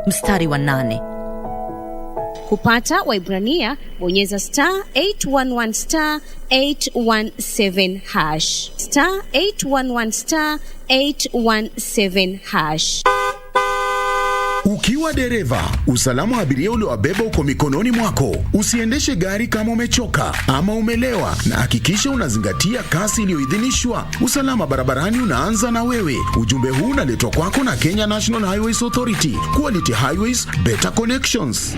mstari wa 8. Kupata Waibrania bonyeza *811 *817 hash *811 *817 hash. Ukiwa dereva, usalama wa abiria uliowabeba uko mikononi mwako. Usiendeshe gari kama umechoka ama umelewa, na hakikisha unazingatia kasi iliyoidhinishwa. Usalama barabarani unaanza na wewe. Ujumbe huu unaletwa kwako na Kenya National Highways Authority. Quality Highways, better connections.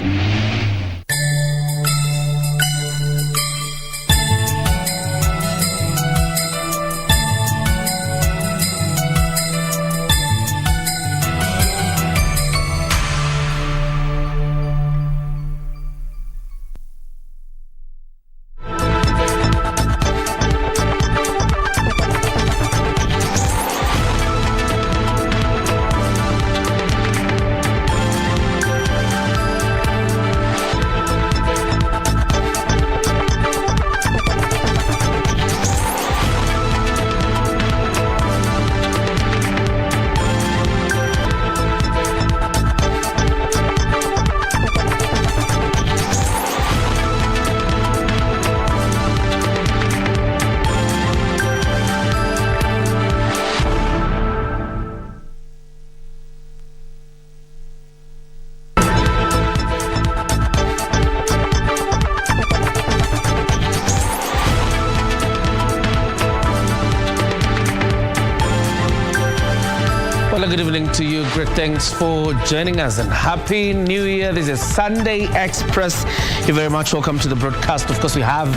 Good evening to you. Great thanks for joining us and Happy New Year. This is Sunday Express. You're very much welcome to the broadcast. Of course, we have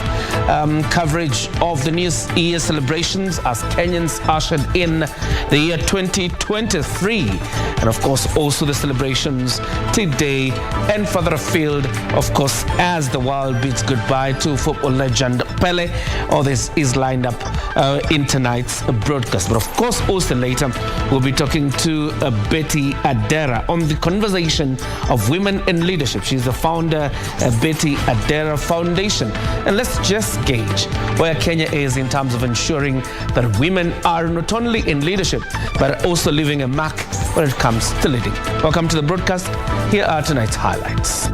coverage of the New Year celebrations as Kenyans ushered in the year 2023. And of course, also the celebrations today and further afield, of course, as the world bids goodbye to football legend Pele. All this is lined up in tonight's broadcast. But of course, also later, we'll be talking to Betty Adera on the conversation of women in leadership. She's the founder of Betty Adera Foundation. And let's just gauge where Kenya is in terms of ensuring that women are not only in leadership, but also leaving a mark when it comes to leading. Welcome to the broadcast. Here are tonight's highlights.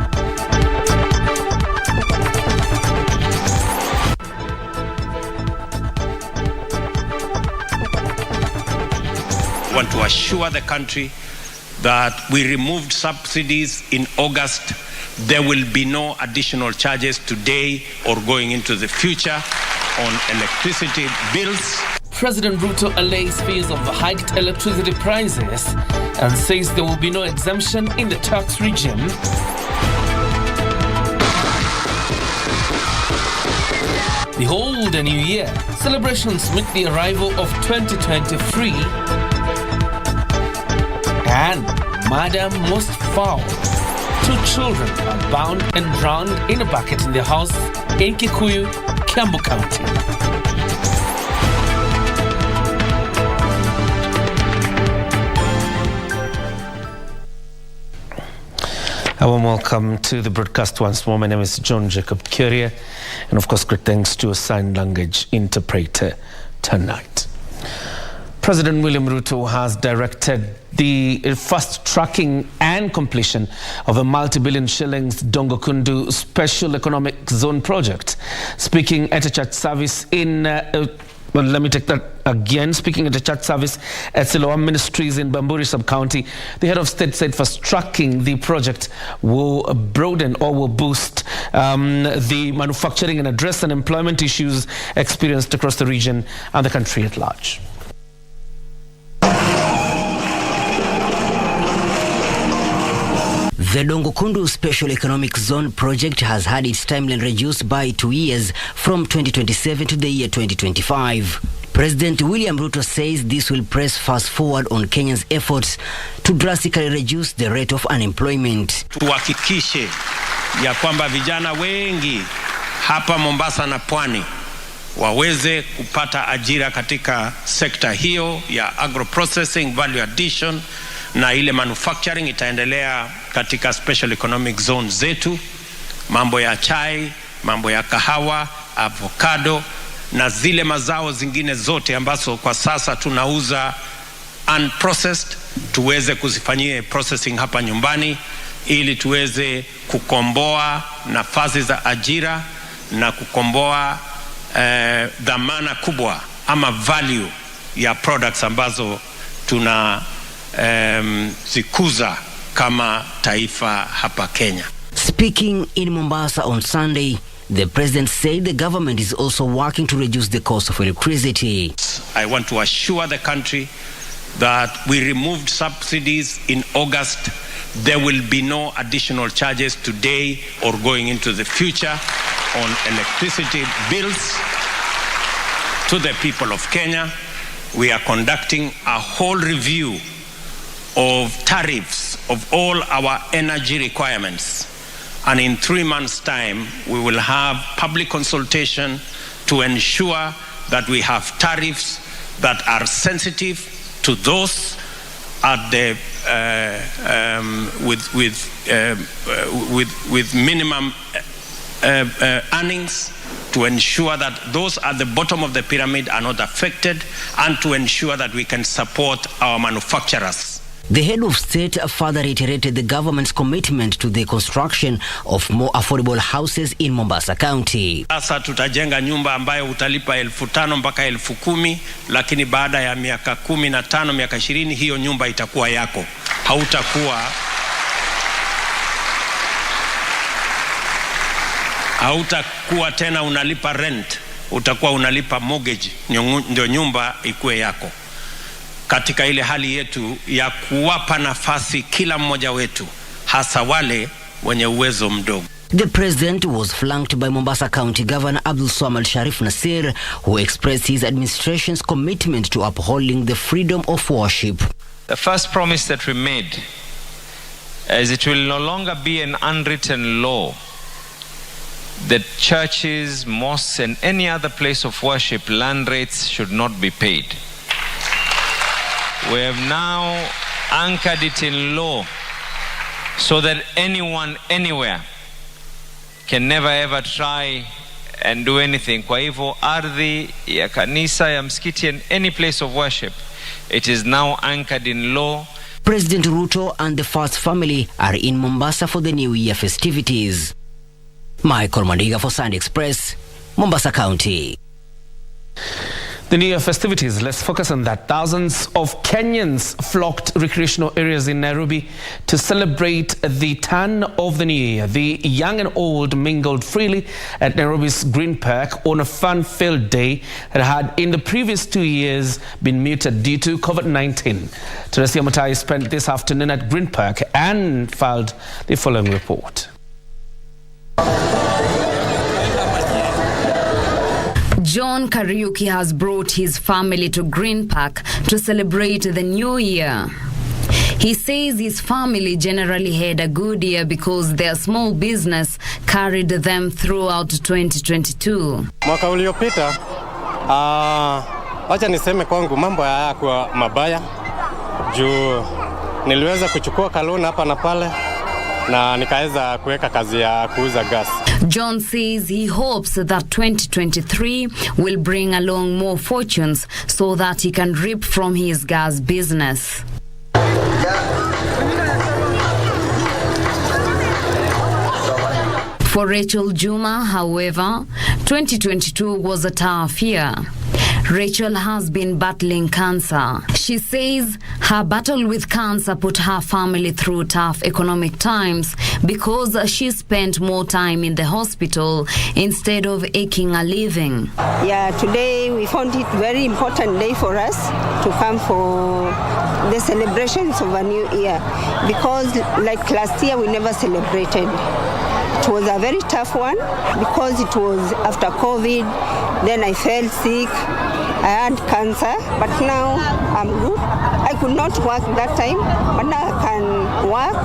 Want to assure the country that we removed subsidies in August. There will be no additional charges today or going into the future on electricity bills. President Ruto allays fears of the hiked electricity prices and says there will be no exemption in the tax regime. Behold a new year. Celebrations meet the arrival of 2023. And Madam most foul. 2 children are bound and drowned in a bucket in their house in Kikuyu, Kiambu County. A warm welcome to the broadcast once more. My name is John Jacob Kioria, and of course, great thanks to a sign language interpreter tonight. President William Ruto has directed the fast tracking and completion of a multi-billion shillings Dongokundu Special Economic Zone project. Speaking at a church service in let me take that again. Speaking at a church service at Siloam Ministries in Bamburi Sub-County, the head of state said fast-tracking the project will broaden or will boost the manufacturing and address unemployment issues experienced across the region and the country at large. The Dongokundu Special Economic Zone project has had its timeline reduced by 2 years from 2027 to the year 2025. President William Ruto says this will press fast forward on Kenya's efforts to drastically reduce the rate of unemployment. Tuhakikishe ya kwamba vijana wengi hapa Mombasa na Pwani waweze kupata ajira katika sekta hiyo ya agro-processing, value addition, na ile manufacturing itaendelea katika special economic zone zetu. Mambo ya chai, mambo ya kahawa, avocado na zile mazao zingine zote ambazo kwa sasa tunauza unprocessed tuweze kuzifanyia processing hapa nyumbani ili tuweze kukomboa nafasi za ajira na kukomboa dhamana kubwa ama value ya products ambazo tuna zikuza kama taifa hapa Kenya. Speaking in Mombasa on Sunday, the president said the government is also working to reduce the cost of electricity. I want to assure the country that we removed subsidies in August. There will be no additional charges today or going into the future on electricity bills to the people of Kenya. We are conducting a whole review of tariffs of all our energy requirements. And in 3 months' time, we will have public consultation to ensure that we have tariffs that are sensitive to those at the with minimum earnings, to ensure that those at the bottom of the pyramid are not affected, and to ensure that we can support our manufacturers. The head of state further reiterated the government's commitment to the construction of more affordable houses in Mombasa County. Sasa tutajenga nyumba ambayo utalipa 5,000 mpaka 10,000, lakini baada ya miaka 15, miaka 20 hiyo nyumba itakuwa yako. Hautakuwa tena unalipa rent, utakuwa unalipa mortgage ndio nyumba ikuwe yako. Katika ile hali yetu ya kuwapa nafasi kila mmoja wetu, hasa wale wenye uwezo mdogo. The president was flanked by Mombasa County Governor Abdul Swamad Sharif Nasir, who expressed his administration's commitment to upholding the freedom of worship. The first promise that we made is it will no longer be an unwritten law that churches, mosques and any other place of worship, land rates should not be paid. We have now anchored it in law so that anyone, anywhere can never ever try and do anything. Kwa hivyo ardhi ya kanisa, ya msikiti and any place of worship, it is now anchored in law. President Ruto and the first family are in Mombasa for the New Year festivities. Michael Mandiga for Sunday Express, Mombasa County. The New Year festivities, let's focus on that. Thousands of Kenyans flocked recreational areas in Nairobi to celebrate the turn of the new year. The young and old mingled freely at Nairobi's Green Park on a fun-filled day that had in the previous 2 years been muted due to COVID-19. Teresia Mutai spent this afternoon at Green Park and filed the following report. John Kariuki has brought his family to Green Park to celebrate the new year. He says his family generally had a good year because their small business carried them throughout 2022. Mwaka uliopita, wacha niseme kwangu mambo hayakuwa mabaya. Juu niliweza kuchukua kalona hapa na pale na nikaweza kuweka kazi ya kuuza gas. John says he hopes that 2023 will bring along more fortunes so that he can reap from his gas business. For Rachel Juma, however, 2022 was a tough year. Rachel has been battling cancer. She says her battle with cancer put her family through tough economic times because she spent more time in the hospital instead of making a living. Yeah, today we found it very important day for us to come for the celebrations of a new year because like last year we never celebrated. It was a very tough one because it was after COVID, then I felt sick. I had cancer, but now I'm good. I could not work that time, but now I can work.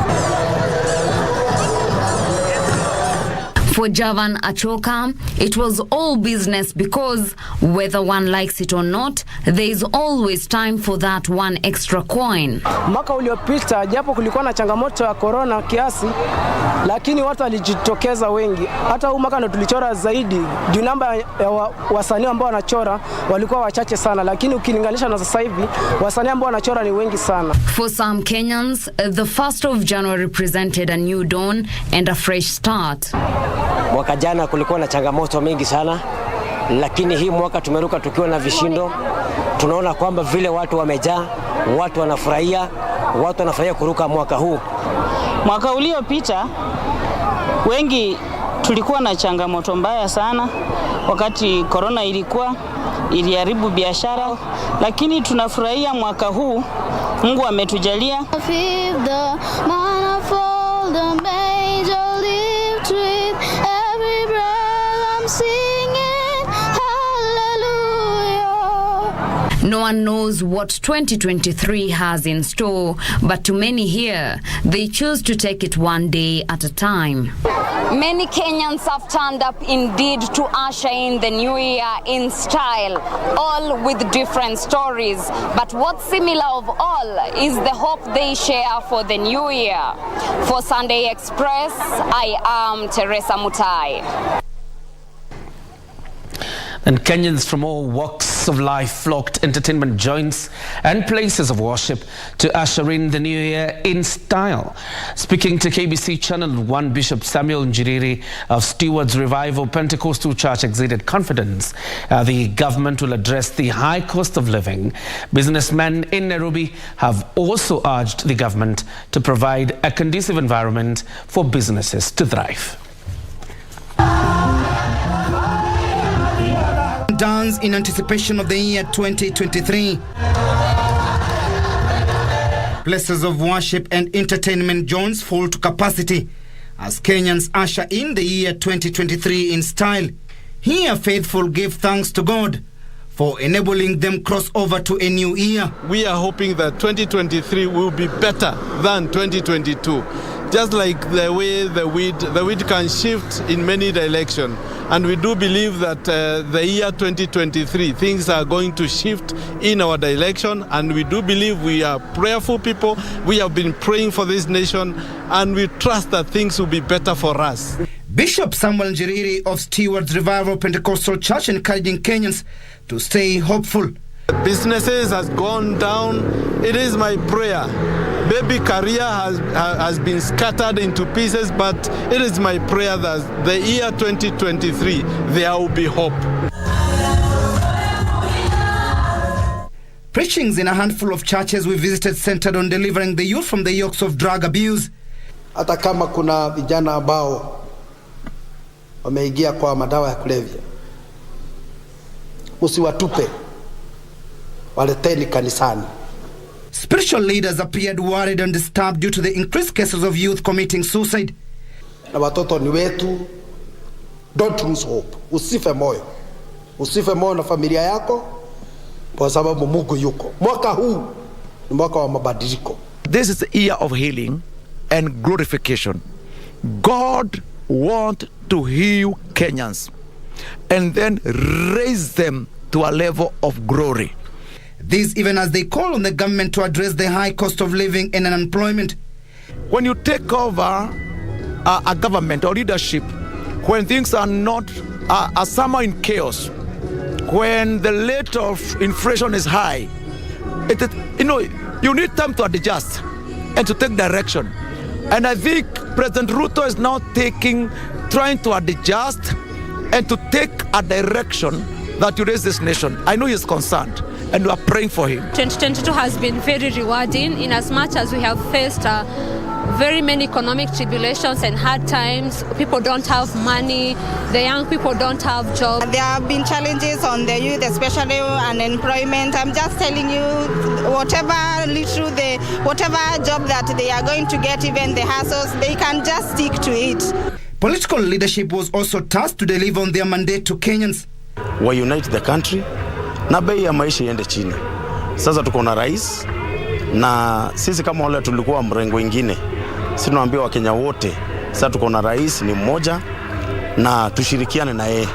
For Javan Achoka, it was all business because whether one likes it or not, there is always time for that one extra coin. Mwaka uliopita japo kulikuwa na changamoto ya corona kiasi, lakini watu walijitokeza wengi. Hata huu mwaka ndo tulichora zaidi. Juu namba ya wasanii ambao wanachora walikuwa wachache sana, lakini ukilinganisha na sasa hivi wasanii ambao wanachora ni wengi sana. For some Kenyans, the 1st of January presented a new dawn and a fresh start. Mwaka jana kulikuwa na changamoto mingi sana, lakini hii mwaka tumeruka tukiwa na vishindo. Tunaona kwamba vile watu wamejaa, watu wanafurahia kuruka mwaka huu. Mwaka uliopita wengi tulikuwa na changamoto mbaya sana wakati corona iliharibu biashara, lakini tunafurahia mwaka huu Mungu ametujalia. No one knows what 2023 has in store, but to many here, they choose to take it one day at a time. Many Kenyans have turned up indeed to usher in the new year in style, all with different stories. But what's similar of all is the hope they share for the new year. For Sunday Express, I am Teresa Mutai. And Kenyans from all walks of life flocked entertainment joints and places of worship to usher in the new year in style. Speaking to KBC Channel 1, Bishop Samuel Njiriri of Stewards Revival Pentecostal Church exuded confidence the government will address the high cost of living. Businessmen in Nairobi have also urged the government to provide a conducive environment for businesses to thrive. Dance in anticipation of the year 2023. Places of worship and entertainment zones full to capacity as Kenyans usher in the year 2023 in style. Here, faithful give thanks to God for enabling them cross over to a new year. We are hoping that 2023 will be better than 2022. Just like the way the wind can shift in many directions. And we do believe that the year 2023, things are going to shift in our direction. And we do believe we are prayerful people. We have been praying for this nation. And we trust that things will be better for us. Bishop Samuel Njiriri of Stewards Revival Pentecostal Church encouraging Kenyans to stay hopeful. Businesses has gone down. It is my prayer. Baby career has been scattered into pieces, but it is my prayer that the year 2023, there will be hope. Preachings in a handful of churches we visited centered on delivering the youth from the yokes of drug abuse. Hata kama kuna vijana ambao wameingia kwa madawa ya kulevya, msiwatupe, waleteni kanisani. Spiritual leaders appeared worried and disturbed due to the increased cases of youth committing suicide. Na watoto ni wetu, don't lose hope. Usife moyo. Usife moyo na familia yako kwa sababu Mungu yuko. Mwaka huu ni mwaka wa mabadiliko. This is the year of healing and glorification. God wants to heal Kenyans and then raise them to a level of glory. This even as they call on the government to address the high cost of living and unemployment. When you take over a government or leadership, when things are not are somehow in chaos, when the rate of inflation is high, you need time to adjust and to take direction. And I think President Ruto is now trying to adjust and to take a direction that will raise this nation. I know he's concerned, and we are praying for him. 2022 has been very rewarding in as much as we have faced very many economic tribulations and hard times. People don't have money, the young people don't have jobs. There have been challenges on the youth, especially unemployment. I'm just telling you, whatever job that they are going to get, even the hassles, they can just stick to it. Political leadership was also tasked to deliver on their mandate to Kenyans. We unite the country, na bei ya maisha iende chini. Sasa tuko na rais, na sisi kama wale tulikuwa mrengo mwingine, sisi tunaambia Wakenya wote, sasa tuko na rais ni mmoja, na tushirikiane na yeye.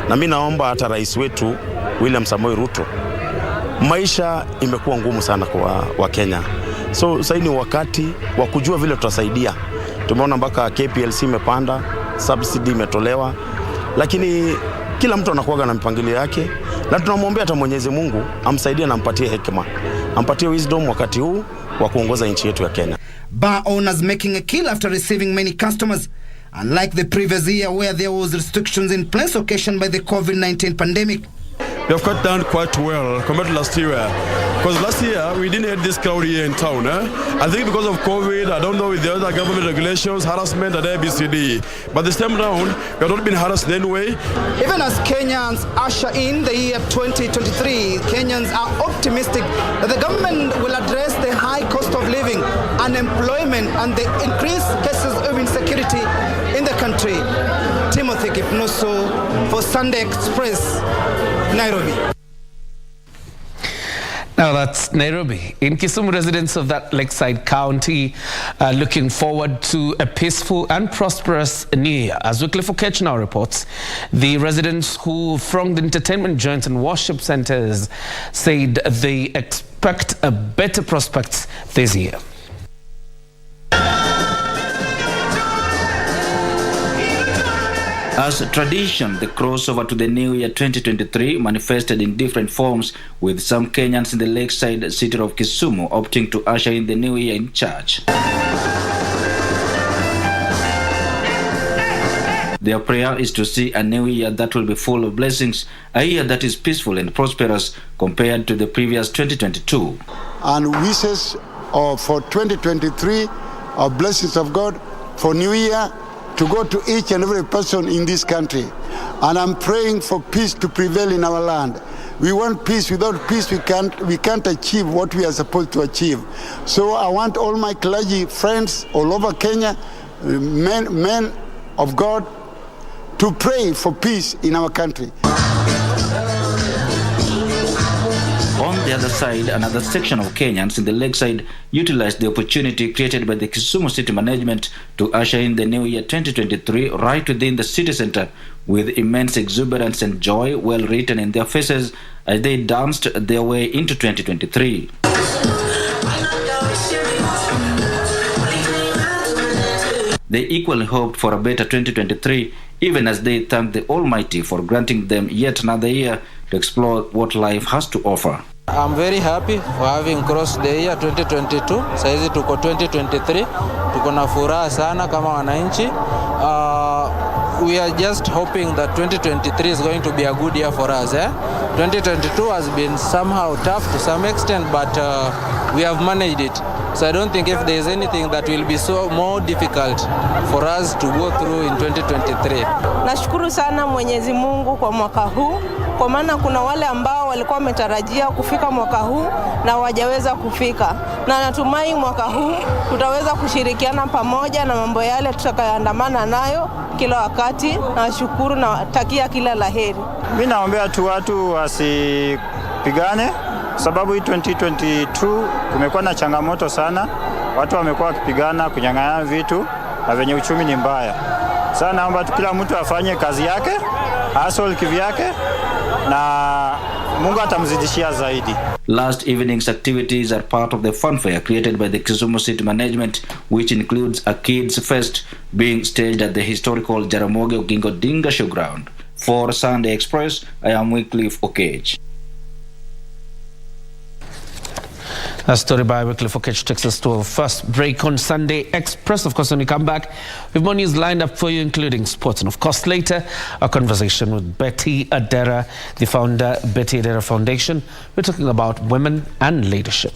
Na mimi naomba hata rais wetu William Samoei Ruto, maisha imekuwa ngumu sana kwa Kenya. So sasa ni wakati wa kujua vile tutasaidia. Tumeona mpaka KPLC imepanda, subsidy imetolewa, lakini kila mtu anakuwa na mpangilio yake, na tunamwombea hata Mwenyezi Mungu amsaidie na ampatie hekima, ampatie wisdom wakati huu wa kuongoza nchi yetu ya Kenya. Bar owners making a kill after receiving many customers, unlike the previous year where there was restrictions in place occasioned by the COVID-19 pandemic. We have cut down quite well compared to last year. Because last year, we didn't have this crowd here in town. I think because of COVID, I don't know with the other government regulations, harassment at IEBC. But this time around, we have not been harassed in any way. Even as Kenyans usher in the year 2023, Kenyans are optimistic that the government will address the high cost of living, unemployment, and the increased cases of insecurity in the country. Timothy Kipnusu for Sunday Express, Nairobi. Now that's Nairobi. In Kisumu, residents of that lakeside county are looking forward to a peaceful and prosperous New Year. As Wycliffe Okech now reports, the residents who thronged entertainment joints and worship centers said they expect a better prospects this year. As tradition, the crossover to the New Year 2023 manifested in different forms, with some Kenyans in the lakeside city of Kisumu opting to usher in the New Year in church. Their prayer is to see a new year that will be full of blessings, a year that is peaceful and prosperous compared to the previous 2022. And wishes for 2023, blessings of God for New Year, to go to each and every person in this country. And I'm praying for peace to prevail in our land. We want peace. Without peace, we can't achieve what we are supposed to achieve. So I want all my clergy friends all over Kenya, men of God, to pray for peace in our country. On the other side, another section of Kenyans in the lakeside utilized the opportunity created by the Kisumu city management to usher in the New Year 2023 right within the city center, with immense exuberance and joy well written in their faces as they danced their way into 2023. They equally hoped for a better 2023, even as they thanked the Almighty for granting them yet another year to explore what life has to offer. I'm very happy for having crossed the year 2022. Saizi tuko 2023. Tuko na furaha sana kama wananchi. We are just hoping that 2023 is going to be a good year for us. 2022 has been somehow tough to some extent, but we have managed it. So I don't think if there is anything that will be so more difficult for us to go through in 2023. Nashukuru sana Mwenyezi Mungu kwa mwaka huu, kwa maana kuna wale ambao walikuwa wametarajia kufika mwaka huu na hawajaweza kufika. Na natumai mwaka huu tutaweza kushirikiana pamoja na mambo yale tutakayoandamana nayo kila wakati. Nashukuru na takia kila laheri. Mimi naombea tu watu wasipigane, sababu hii 2022 kumekuwa na changamoto sana. Watu wamekuwa wakipigana, kunyang'anya vitu na venye uchumi ni mbaya. Sasa naomba tu kila mtu afanye kazi yake, hustle kivyake, na Mungu atamzidishia zaidi. Last evening's activities are part of the funfair created by the Kisumu City Management, which includes a kids fest being staged at the historical Jaramogi Oginga Odinga Showground. For Sunday Express, I am Wycliffe Okech. A story by Wycliffe Okech takes us to our first break on Sunday Express. Of course, when we come back, we have more news lined up for you, including sports. And of course, later, a conversation with Betty Adera, the founder, Betty Adera Foundation. We're talking about women and leadership.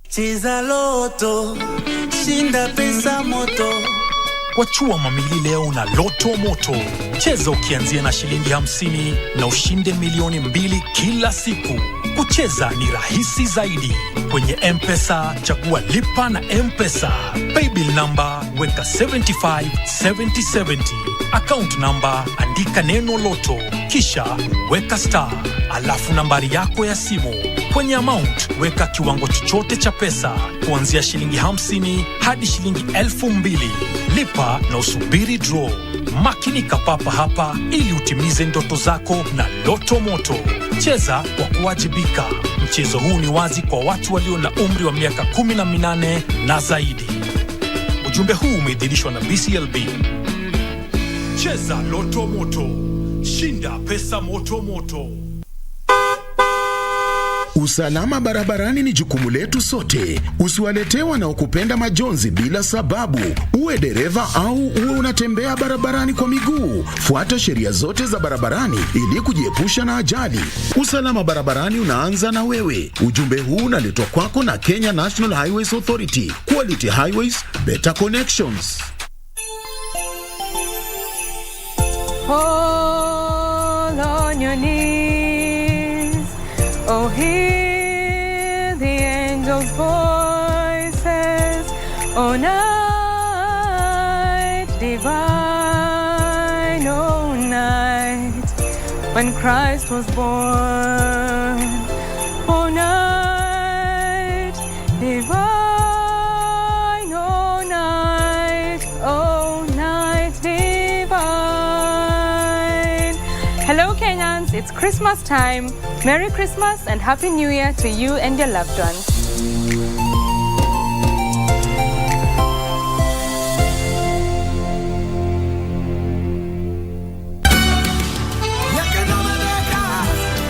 Cheza loto, shinda pesa moto. Wachua mamili leo na Loto Moto. Cheza ukianzia na shilingi 50 na ushinde milioni 2 kila siku. Kucheza ni rahisi zaidi. Kwenye M-Pesa, chagua lipa na M-Pesa. Paybill number, weka 757070. Account number, andika neno Loto. Kisha, weka star. Alafu nambari yako ya simu. Kwenye amount, weka kiwango chochote cha pesa. Kuanzia shilingi 50 hadi shilingi 2000. Lipa na usubiri draw. Makinika papa hapa ili utimize ndoto zako na Loto Moto. Cheza kwa kuwajibika. Mchezo huu ni wazi kwa watu walio na umri wa miaka 18 na zaidi. Ujumbe huu umeidhinishwa na BCLB. Cheza Loto Moto. Shinda pesa moto moto. Usalama barabarani ni jukumu letu sote. Usiwaletee wanaokupenda majonzi bila sababu. Uwe dereva au uwe unatembea barabarani kwa miguu, fuata sheria zote za barabarani ili kujiepusha na ajali. Usalama barabarani unaanza na wewe. Ujumbe huu unaletwa kwako na Kenya National Highways Authority. Quality Highways, better connections. Fall on your knees, oh hear the angels' voices, oh night divine, oh night when Christ was born, oh night divine, oh night divine. Hello Kenyans, it's Christmas time. Merry Christmas and Happy New Year to you and your loved ones.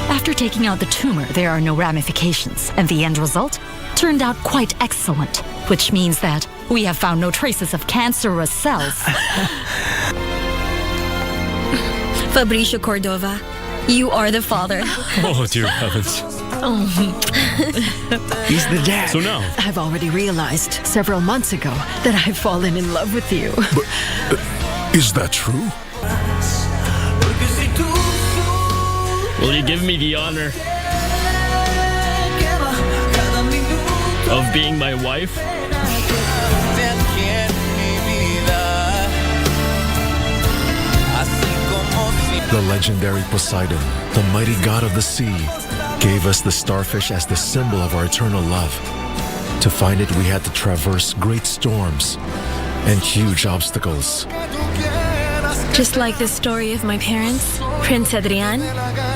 After taking out the tumor, there are no ramifications, and the end result turned out quite excellent, which means that we have found no traces of cancerous cells. Fabricio Cordova, you are the father. Oh, dear heavens. He's the dad. So now? I've already realized several months ago that I've fallen in love with you. But, is that true? Will you give me the honor of being my wife? The legendary Poseidon, the mighty god of the sea, gave us the starfish as the symbol of our eternal love. To find it, we had to traverse great storms and huge obstacles. Just like the story of my parents, Prince Adrian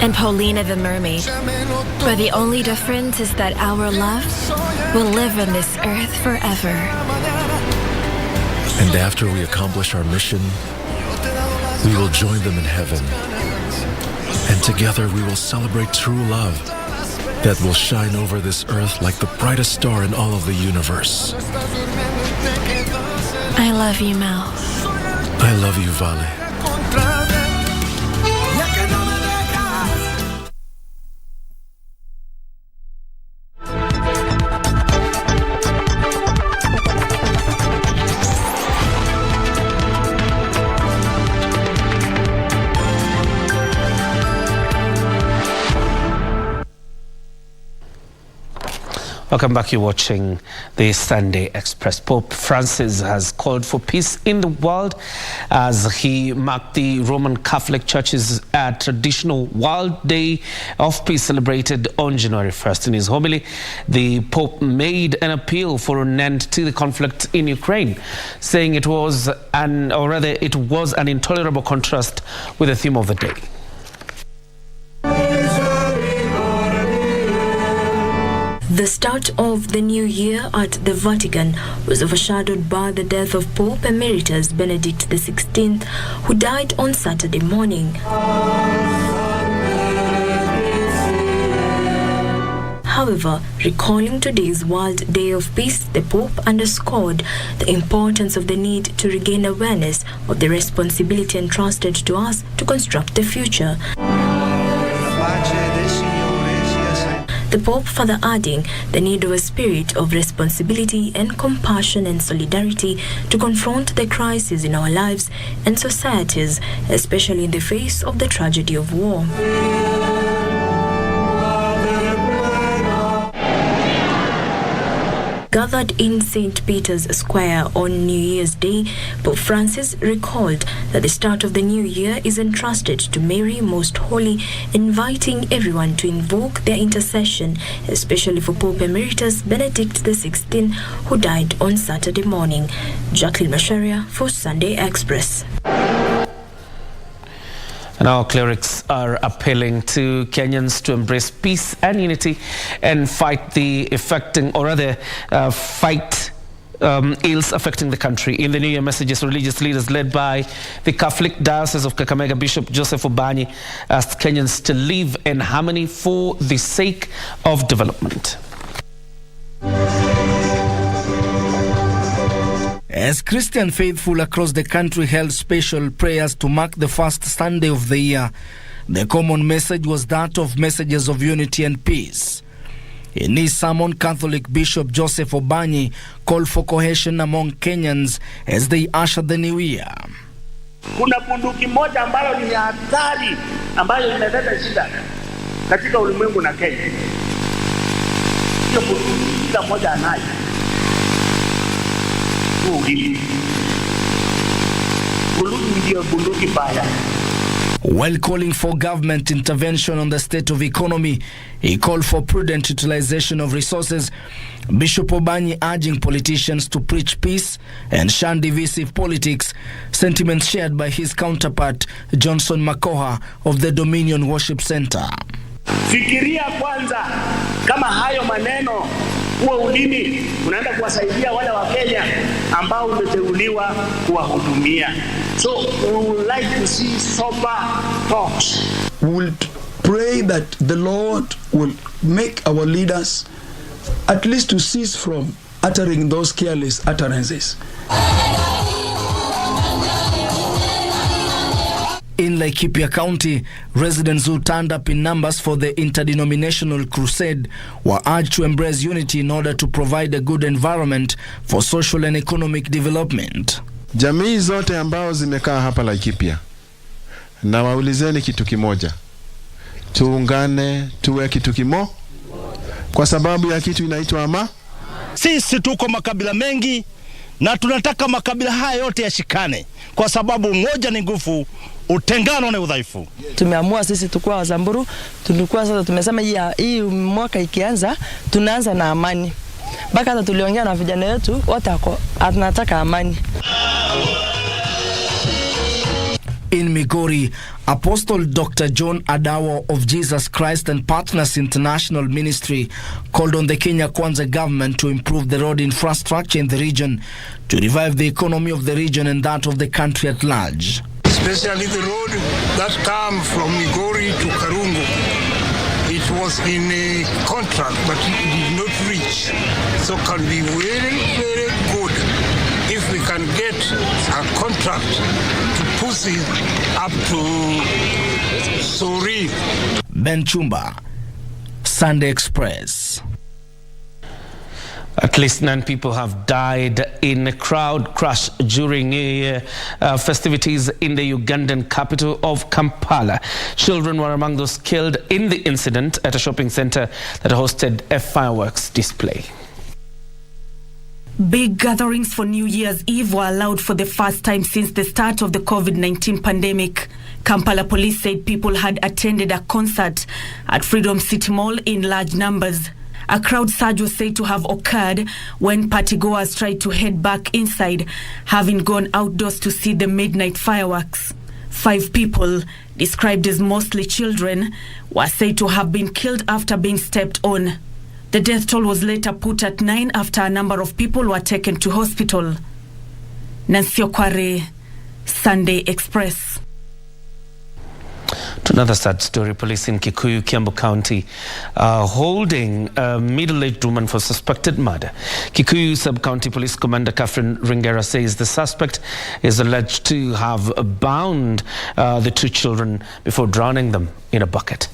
and Paulina the mermaid. But the only difference is that our love will live on this earth forever. And after we accomplish our mission, we will join them in heaven. And together we will celebrate true love that will shine over this earth like the brightest star in all of the universe. I love you, Mel. I love you, Vale. Welcome back. You're watching the Sunday Express. Pope Francis has called for peace in the world as he marked the Roman Catholic Church's traditional World Day of Peace celebrated on January 1st. In his homily, the Pope made an appeal for an end to the conflict in Ukraine, saying it was an intolerable contrast with the theme of the day. The start of the new year at the Vatican was overshadowed by the death of Pope Emeritus Benedict XVI, who died on Saturday morning. However, recalling today's World Day of Peace, the Pope underscored the importance of the need to regain awareness of the responsibility entrusted to us to construct the future. The Pope further adding the need of a spirit of responsibility and compassion and solidarity to confront the crises in our lives and societies, especially in the face of the tragedy of war. Gathered in St. Peter's Square on New Year's Day, Pope Francis recalled that the start of the new year is entrusted to Mary Most Holy, inviting everyone to invoke their intercession, especially for Pope Emeritus Benedict XVI, who died on Saturday morning. Jacqueline Masharia for Sunday Express. And our clerics are appealing to Kenyans to embrace peace and unity and fight ills affecting the country. In the New Year messages, religious leaders led by the Catholic Diocese of Kakamega Bishop Joseph Obanyi asked Kenyans to live in harmony for the sake of development. As Christian faithful across the country held special prayers to mark the first Sunday of the year, the common message was that of messages of unity and peace. In his sermon, Catholic Bishop Joseph Obanyi called for cohesion among Kenyans as they usher the new year. Kuna bunduki moja ambayo ni hatari ambayo inaleta shida katika ulimwengu na Kenya. Hiyo bunduki kila moja anayo. While calling for government intervention on the state of economy, he called for prudent utilization of resources. Bishop Obanyi urging politicians to preach peace and shun divisive politics, sentiments shared by his counterpart Johnson Makoha of the Dominion Worship Center. Fikiria kwanza kama hayo maneno huo ulimi unaenda kuwasaidia wale wa Kenya ambao umeteuliwa kuwahudumia. So we would like to see sober talks. We will pray that the Lord will make our leaders at least to cease from uttering those careless utterances. In Laikipia County, residents who turned up in numbers for the interdenominational crusade were urged to embrace unity in order to provide a good environment for social and economic development. Jamii zote ambao zimekaa hapa Laikipia, na waulizeni kitu kimoja. Tuungane, tuwe kitu kimo, kwa sababu ya kitu inaitwa ama. Sisi tuko makabila mengi na tunataka makabila haya yote yashikane, kwa sababu umoja ni nguvu, utengano ni udhaifu. Tumeamua sisi tukua Wazamburu, tulikuwa sasa tumesema hii mwaka ikianza tunaanza na amani. Baka hata tuliongea na vijana wetu wote tunataka amani. In Migori, Apostle Dr. John Adawa of Jesus Christ and Partners International Ministry called on the Kenya Kwanza government to improve the road infrastructure in the region to revive the economy of the region and that of the country at large. Especially the road that comes from Migori to Karungu. It was in a contract, but it did not reach. So can be very, very good if we can get a contract to push it up to Sori. Ben Chumba, Sunday Express. At least 9 people have died in a crowd crash during New Year festivities in the Ugandan capital of Kampala. Children were among those killed in the incident at a shopping center that hosted a fireworks display. Big gatherings for New Year's Eve were allowed for the first time since the start of the COVID-19 pandemic. Kampala police said people had attended a concert at Freedom City Mall in large numbers. A crowd surge was said to have occurred when partygoers tried to head back inside, having gone outdoors to see the midnight fireworks. 5 people, described as mostly children, were said to have been killed after being stepped on. The death toll was later put at 9 after a number of people were taken to hospital. Nancy Okware, Sunday Express. To another sad story, police in Kikuyu, Kiambu County, holding a middle-aged woman for suspected murder. Kikuyu Sub-County Police Commander Catherine Ringera says the suspect is alleged to have bound the 2 children before drowning them in a bucket.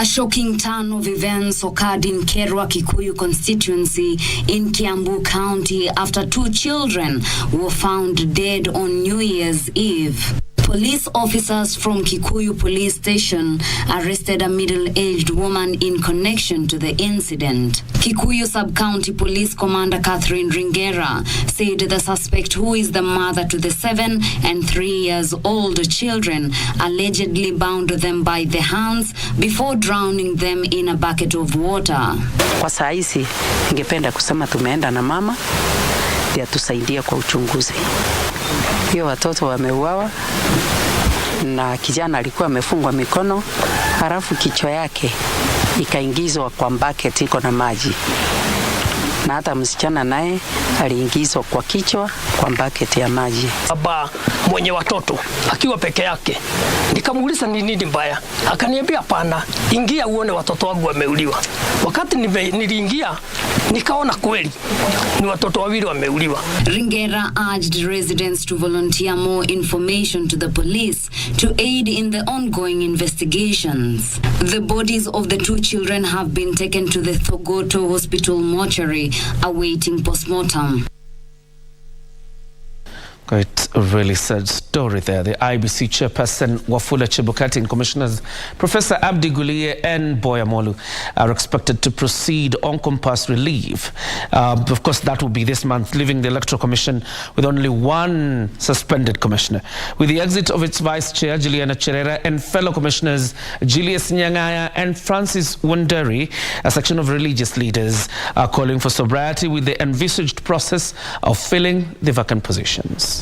A shocking turn of events occurred in Kioria, Kikuyu constituency in Kiambu County after 2 children were found dead on New Year's Eve. Police officers from Kikuyu police station arrested a middle-aged woman in connection to the incident. Kikuyu Sub-County Police Commander Catherine Ringera said the suspect, who is the mother to the 7 and 3 years old children, allegedly bound them by the hands before drowning them in a bucket of water. Kwa saa hizi ningependa kusema tumeenda na mama ya tusaidia kwa uchunguzi. Hiyo watoto wameuawa na kijana alikuwa amefungwa mikono, halafu kichwa yake ikaingizwa kwa bucket iko na maji. Na hata msichana naye aliingizwa kwa kichwa kwa bucket ya maji. Baba mwenye watoto akiwa peke yake, nikamuuliza ni nini mbaya, akaniambia hapana, ingia uone watoto wangu wameuliwa. Wakati niliingia nikaona kweli ni watoto wawili wameuliwa. Ringera urged residents to volunteer more information to the police to aid in the ongoing investigations. The bodies of the 2 children have been taken to the Thogoto Hospital mortuary awaiting postmortem. Quite a really sad story there. The IEBC chairperson Wafula Chebukati and Commissioners Professor Abdi Guliye and Boyamolu are expected to proceed on compulsory leave. Of course, that will be this month, leaving the Electoral Commission with only 1 suspended commissioner. With the exit of its vice chair, Juliana Cherera, and fellow commissioners Julius Nyangaya and Francis Wanderi, a section of religious leaders are calling for sobriety with the envisaged process of filling the vacant positions.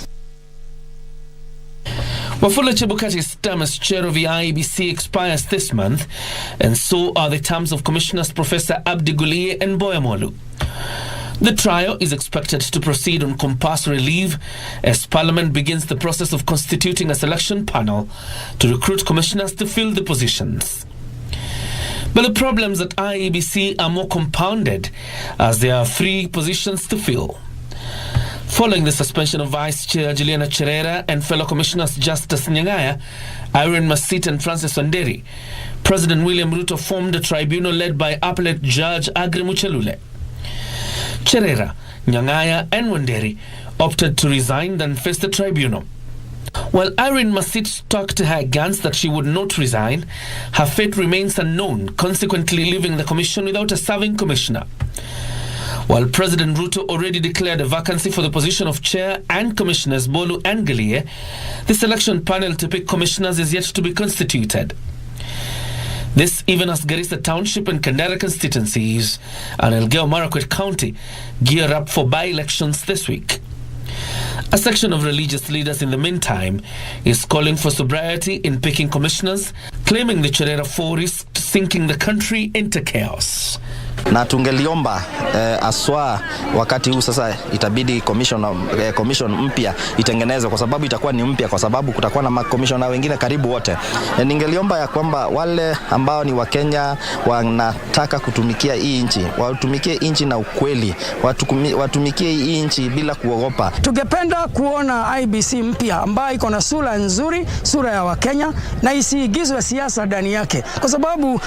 Wafula Chebukati's term as chair of the IEBC expires this month, and so are the terms of Commissioners Professor Abdi Guliye and Boyamolu. The trial is expected to proceed on compulsory leave as Parliament begins the process of constituting a selection panel to recruit commissioners to fill the positions. But the problems at IEBC are more compounded as there are 3 positions to fill. Following the suspension of Vice Chair Juliana Cherera and fellow commissioners Justice Nyangaya, Irene Masit and Francis Wanderi, President William Ruto formed a tribunal led by Appellate Judge Agri Muchelule. Cherera, Nyangaya and Wanderi opted to resign than face the tribunal. While Irene Masit stuck to her guns that she would not resign, her fate remains unknown, consequently leaving the commission without a serving commissioner. While President Ruto already declared a vacancy for the position of chair and commissioners Bolu and Guliye, the selection panel to pick commissioners is yet to be constituted. This even as Garissa Township and Kandara constituencies and Elgeyo Marakwet County gear up for by-elections this week. A section of religious leaders in the meantime is calling for sobriety in picking commissioners, claiming the Cherera 4 risked sinking the country into chaos. Na tungeliomba aswa wakati huu sasa itabidi commission mpya itengenezwe, kwa sababu itakuwa ni mpya, kwa sababu kutakuwa na makomishona wengine karibu wote. Ningeliomba ya kwamba wale ambao ni Wakenya wanataka kutumikia hii nchi, watumikie nchi na ukweli, watumikie hii nchi bila kuogopa. Tungependa kuona IEBC mpya ambayo iko na sura nzuri, sura ya Wakenya, na isiigizwe siasa ndani yake, kwa sababu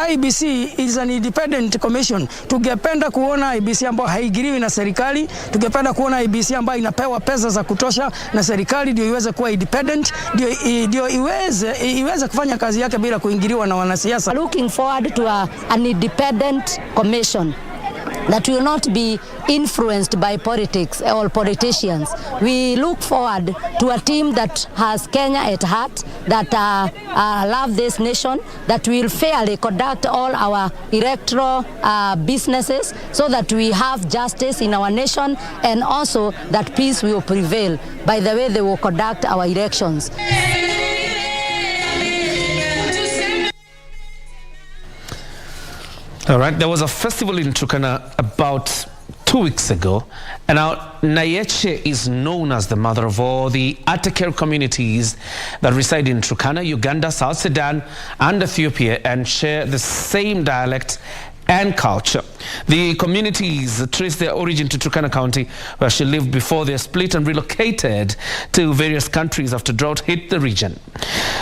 IEBC is an independent commission. Tungependa kuona IEBC ambayo haigiriwi na serikali. Tungependa kuona IEBC ambayo inapewa pesa za kutosha na serikali ndio iweze kuwa independent, ndio iweze kufanya kazi yake bila kuingiliwa na wanasiasa. Looking forward to an independent commission that will not be influenced by politics or politicians. We look forward to a team that has Kenya at heart, that love this nation, that will fairly conduct all our electoral businesses so that we have justice in our nation, and also that peace will prevail by the way they will conduct our elections. All right, there was a festival in Turkana about 2 weeks ago, and now Nayeche is known as the mother of all the Ataker communities that reside in Turkana, Uganda, South Sudan, and Ethiopia, and share the same dialect and culture. The communities trace their origin to Turkana County, where she lived before they split and relocated to various countries after drought hit the region.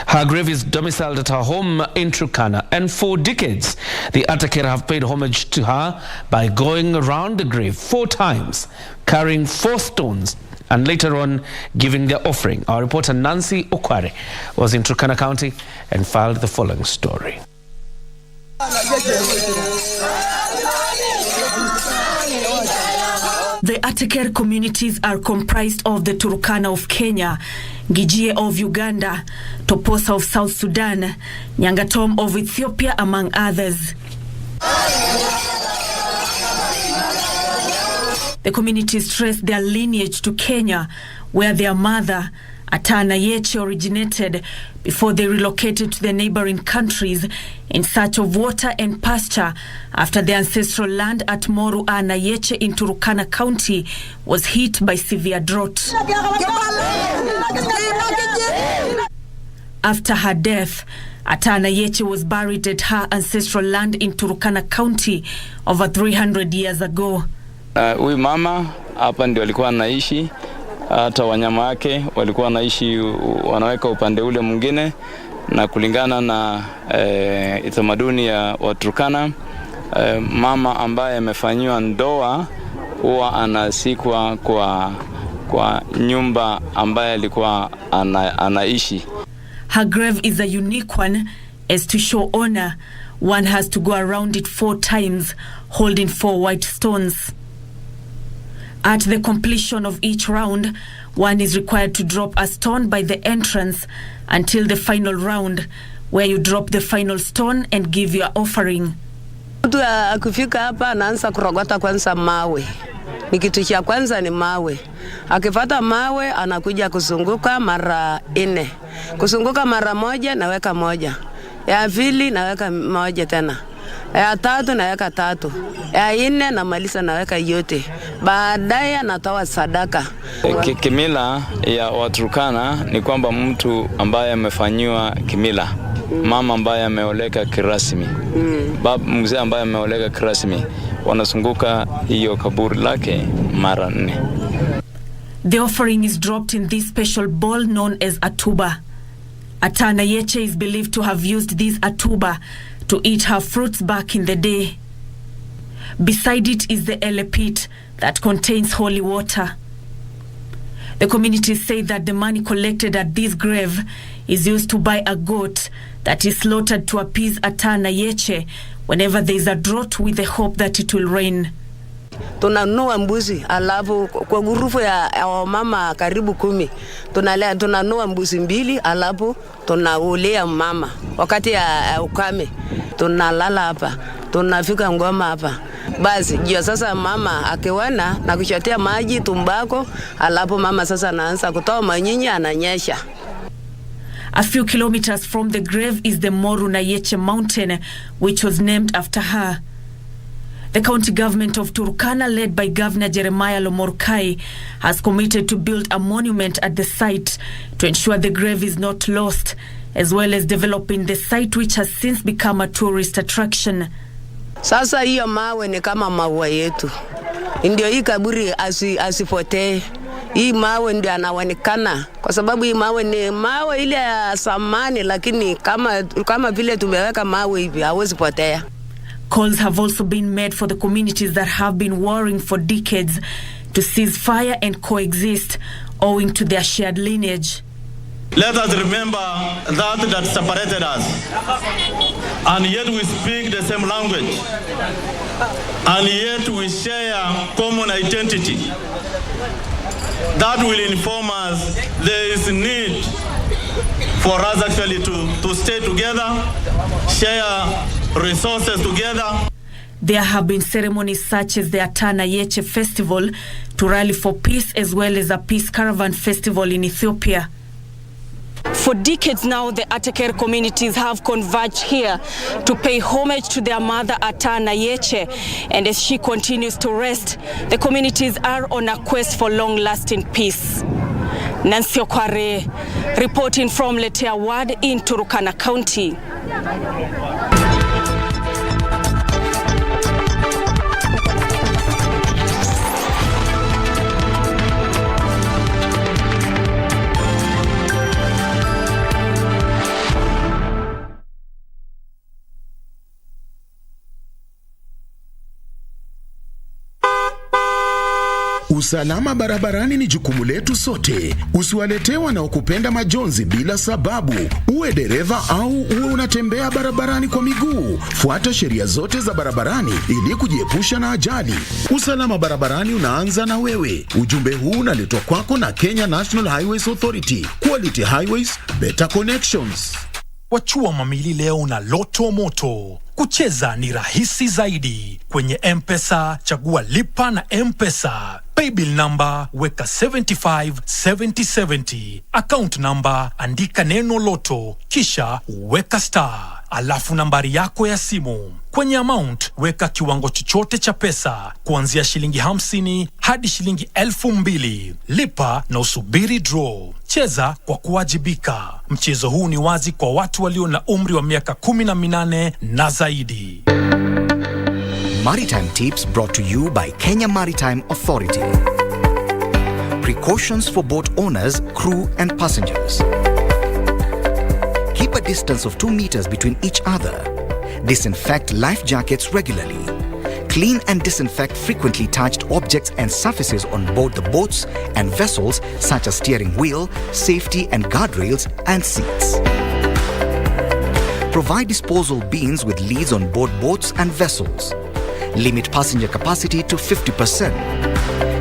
Her grave is domiciled at her home in Turkana, and for decades, the Atakera have paid homage to her by going around the grave 4 times, carrying 4 stones, and later on giving their offering. Our reporter Nancy Okware was in Turkana County and filed the following story. The Ateker communities are comprised of the Turkana of Kenya, Gijie of Uganda, Toposa of South Sudan, Nyangatom of Ethiopia, among others. The communities trace their lineage to Kenya, where their mother, Atana Yeche, originated before they relocated to the neighboring countries in search of water and pasture after the ancestral land at Moru Ana Yeche in Turkana County was hit by severe drought. After her death, Atana Yeche was buried at her ancestral land in Turkana County over 300 years ago. Huyu mama hapa ndio alikuwa anaishi, hata wanyama wake walikuwa wanaishi, wanaweka upande ule mwingine, na kulingana na itamaduni ya Waturkana, mama ambaye amefanyiwa ndoa huwa anasikwa kwa nyumba ambaye alikuwa anaishi. Her grave is a unique one, as to show honor, one has to go around it 4 times, holding 4 white stones. At the completion of each round, one is required to drop a stone by the entrance until the final round, where you drop the final stone and give your offering. Mtu akifika hapa anaanza kurogota kwanza mawe. Ni kitu cha kwanza ni mawe. Akipata mawe anakuja kuzunguka mara 4. Kuzunguka mara 1 naweka 1. Ya 2 naweka 1 tena. Ya 3 naweka 3. Ya 4 namaliza naweka yote. Baadaye anatoa sadaka. Kimila ya Waturkana ni kwamba mtu ambaye amefanyiwa kimila, mama ambaye ameoleka kirasmi, baba mzee ambaye ameoleka kirasmi, wanazunguka hiyo kaburi lake mara 4. The offering is dropped in this special bowl known as atuba. Atana Yeche is believed to have used this atuba to eat her fruits back in the day. Beside it is the ele pit that contains holy water. The communities say that the money collected at this grave is used to buy a goat that is slaughtered to appease Atana Yeche whenever there is a drought, with the hope that it will rain. Tunanunua mbuzi, alafu kwa gurufu ya mama karibu 10. Tunanunua mbuzi 2, alafu tunaulea mama. Wakati ya ukame, tunalala hapa, tunafika ngoma hapa. Basi, jio sasa mama akiwana na kushotea maji tumbako, alafu mama sasa anaanza kutoa manyinyi ananyesha. A few kilometers from the grave is the Moru na Yeche mountain, which was named after her. The county government of Turkana, led by Governor Jeremiah Lomorkai, has committed to build a monument at the site to ensure the grave is not lost, as well as developing the site, which has since become a tourist attraction. Sasa hiyo mawe ni kama maua yetu. Ndio hii kaburi asipotee. Hii mawe ndio anaonekana, kwa sababu hii mawe ni mawe ile ya samani, lakini kama vile tumeweka mawe hivi hawezi potea. Calls have also been made for the communities that have been warring for decades to cease fire and coexist, owing to their shared lineage. Let us remember that separated us, and yet we speak the same language, and yet we share common identity. That will inform us there is need for us actually to stay together, share resources together. There have been ceremonies such as the Atana Yeche Festival to rally for peace, as well as a peace caravan festival in Ethiopia. For decades now, the Ateker communities have converged here to pay homage to their mother Atana Yeche, and as she continues to rest, the communities are on a quest for long-lasting peace. Nancy Okware, reporting from Letea Ward in Turkana County. Usalama barabarani ni jukumu letu sote. Usiwaletee wanaokupenda majonzi bila sababu. Uwe dereva au uwe unatembea barabarani kwa miguu, fuata sheria zote za barabarani ili kujiepusha na ajali. Usalama barabarani unaanza na wewe. Ujumbe huu unaletwa kwako na Kenya National Highways Authority. Quality Highways, better connections. Wachua mamili leo na Loto Moto. Kucheza ni rahisi zaidi. Kwenye M-Pesa, chagua lipa na M-Pesa. Paybill number, weka 757070. Account number, andika neno Loto, kisha weka star. Alafu nambari yako ya simu. Kwenye amount, weka kiwango chochote cha pesa, kuanzia shilingi 50 hadi shilingi 2000. Lipa na usubiri draw. Cheza kwa kuwajibika. Mchezo huu ni wazi kwa watu walio na umri wa miaka 18 na zaidi. Maritime tips brought to you by Kenya Maritime Authority. Precautions for boat owners, crew and passengers. Keep a distance of 2 meters between each other. Disinfect life jackets regularly. Clean and disinfect frequently touched objects and surfaces on board the boats and vessels, such as steering wheel, safety and guardrails and seats. Provide disposal bins with lids on board boats and vessels. Limit passenger capacity to 50%.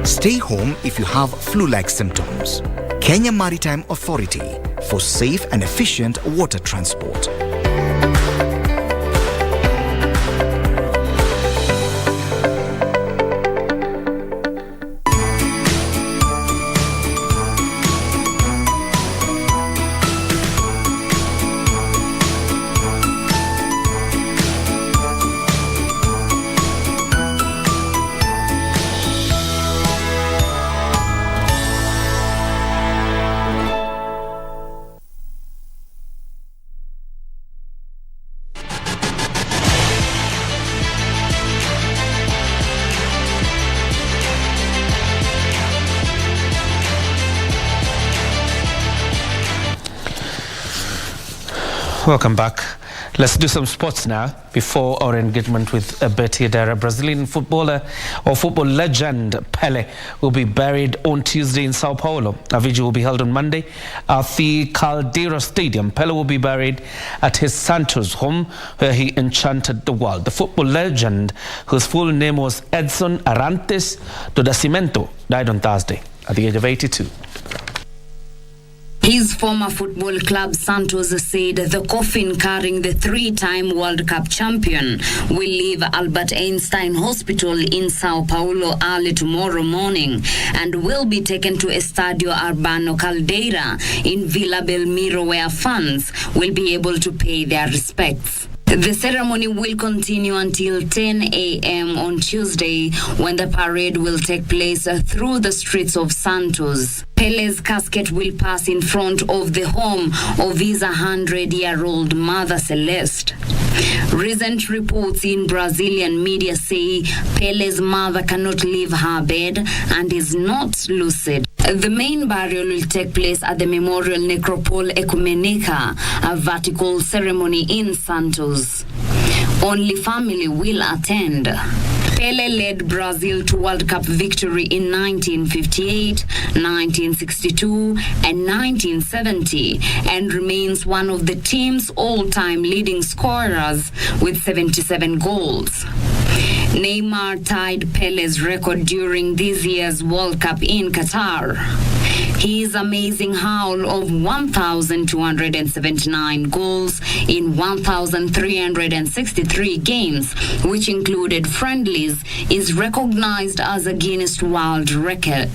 Stay home if you have flu-like symptoms. Kenya Maritime Authority, for safe and efficient water transport. Welcome back. Let's do some sports now before our engagement with Betty Adara. Brazilian footballer or football legend Pele will be buried on Tuesday in Sao Paulo. A vigil will be held on Monday at the Caldeira Stadium. Pele will be buried at his Santos home, where he enchanted the world. The football legend, whose full name was Edson Arantes do Nascimento, died on Thursday at the age of 82. His former football club Santos said the coffin carrying the 3-time World Cup champion will leave Albert Einstein Hospital in Sao Paulo early tomorrow morning and will be taken to Estadio Urbano Caldeira in Vila Belmiro, where fans will be able to pay their respects. The ceremony will continue until 10 a.m. on Tuesday, when the parade will take place through the streets of Santos. Pele's casket will pass in front of the home of his 100-year-old mother, Celeste. Recent reports in Brazilian media say Pele's mother cannot leave her bed and is not lucid. The main burial will take place at the Memorial Necropole Ecumenica, a vertical ceremony in Santos. Only family will attend. Pele led Brazil to World Cup victory in 1958, 1962, and 1970, and remains one of the team's all-time leading scorers with 77 goals. Neymar tied Pele's record during this year's World Cup in Qatar. His amazing haul of 1,279 goals in 1,363 games, which included friendlies, is recognized as a Guinness World Record.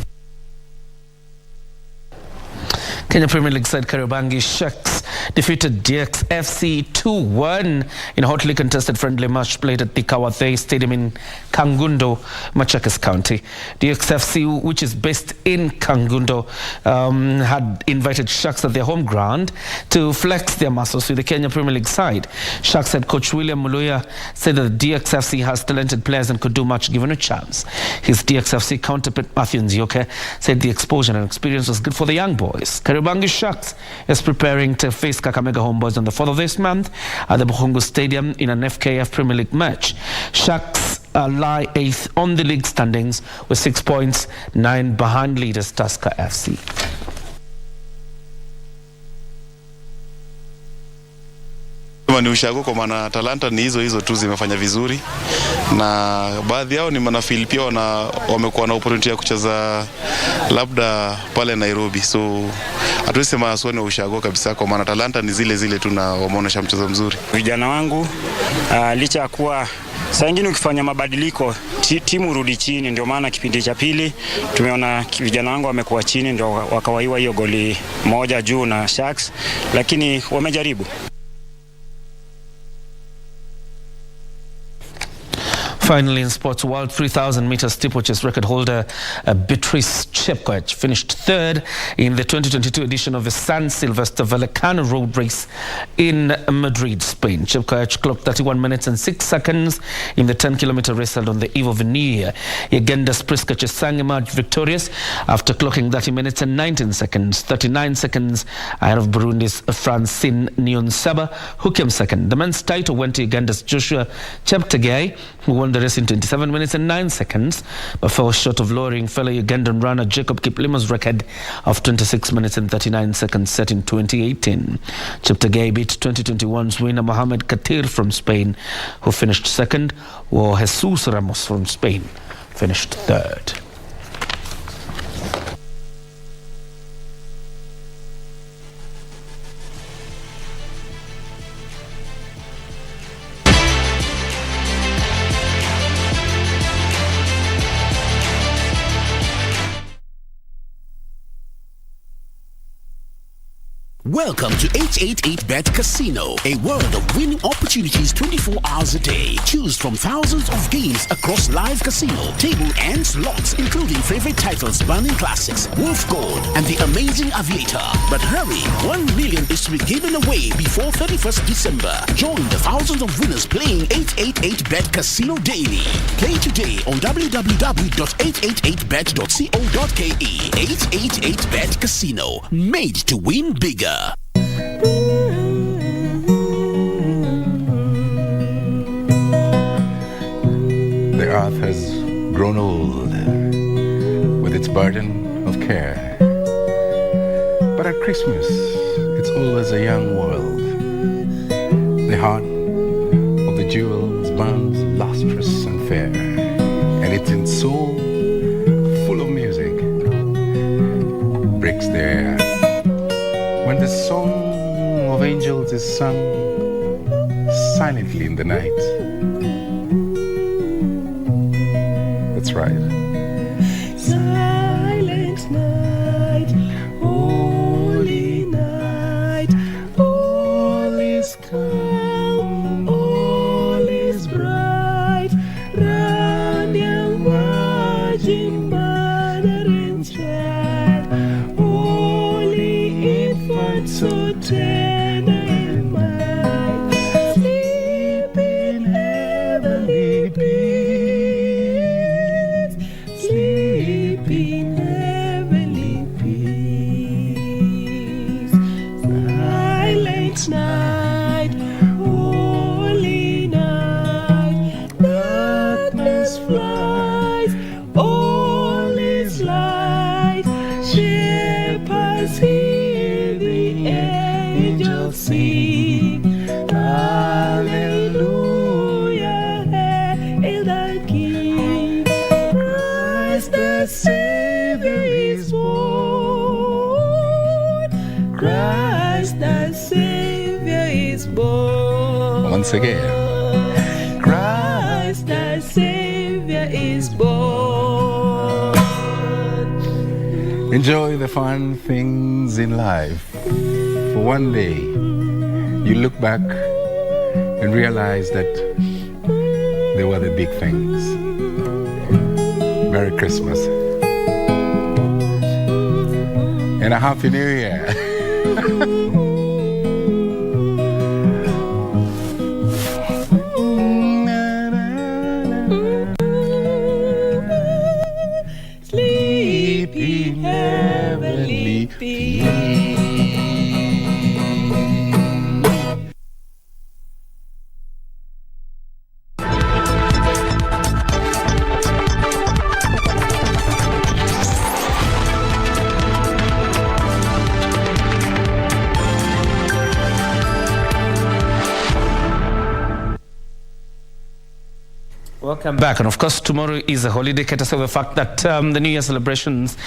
Kenya Premier League side Kariobangi Sharks defeated DXFC 2-1 in a hotly contested friendly match played at the Kawathe Stadium in Kangundo, Machakos County. DXFC, which is based in Kangundo, had invited Sharks at their home ground to flex their muscles with the Kenya Premier League side. Sharks head coach William Muluya said that the DXFC has talented players and could do much given a chance. His DXFC counterpart Matthew Nzioke said the exposure and experience was good for the young boys. Kariobangi Sharks is preparing to face Kakamega Homeboys on the 4th of this month at the Bukhungu Stadium in an FKF Premier League match. Sharks lie 8th on the league standings with 6 points, 9 behind leaders Tusker FC. Ni ushago kwa maana talanta ni hizo tu zimefanya vizuri, na baadhi yao ni manafili pia wamekuwa na opportunity ya kucheza labda pale Nairobi, so hatuwezi sema aswani wa ushago kabisa kwa maana talanta ni zile tu na wameonyesha mchezo mzuri. Vijana wangu licha ya kuwa saa nyingine ukifanya mabadiliko timu rudi chini, ndio maana kipindi cha pili tumeona vijana wangu wamekuwa chini, ndio wakawaiwa hiyo goli moja juu na Sharks, lakini wamejaribu. Finally, in sports world, 3,000 meter steeplechase record holder Beatrice Chepkoech finished third in the 2022 edition of the San Silvestre Vallecano Road Race in Madrid, Spain. Chepkoech clocked 31 minutes and 6 seconds in the 10-kilometer race held on the eve of the New Year. Uganda's Priska Chesang emerged victorious after clocking 30 minutes and 19 seconds, 39 seconds ahead of Burundi's Francine Niyonsaba, who came second. The men's title went to Uganda's Joshua Cheptegei, who won the race in 27 minutes and 9 seconds, but fell short of lowering fellow Ugandan runner Jacob Kiplima's record of 26 minutes and 39 seconds set in 2018. Cheptegei beat 2021's winner Mohamed Katir from Spain, who finished second, while Jesus Ramos from Spain finished third. Welcome to 888bet Casino, a world of winning opportunities 24 hours a day. Choose from thousands of games across live casino, table and slots, including favorite titles Burning Classics, Wolf Gold, and the amazing Aviator. But hurry, 1 million is to be given away before 31st December. Join the thousands of winners playing 888bet Casino daily. Play today on www.888bet.co.ke. 888bet Casino, made to win bigger. The earth has grown old with its burden of care. But at Christmas, it's always a young world. The heart of the jewels burns lustrous and fair, and its soul, full of music, breaks the air. When the song of angels is sung silently in the night. That's right. Silent night, holy night, all is calm, all is bright, round young virgin mother and child, holy infant so tender and mild, sleep in heavenly peace, sleep in heavenly peace. Silent night, holy night, darkness flies, all is light, shepherds hear the angels sing, hallelujah, hail the King, Christ the Savior is born, Christ the Savior is born. Once again. Christ the Savior is born. Enjoy the fun things in life. For one day, you look back and realize that they were the big things. Merry Christmas. And a Happy New Year. Sleep in heavenly peace. welcome back. And of course, tomorrow is a holiday, courtesy of the fact that the New Year celebrations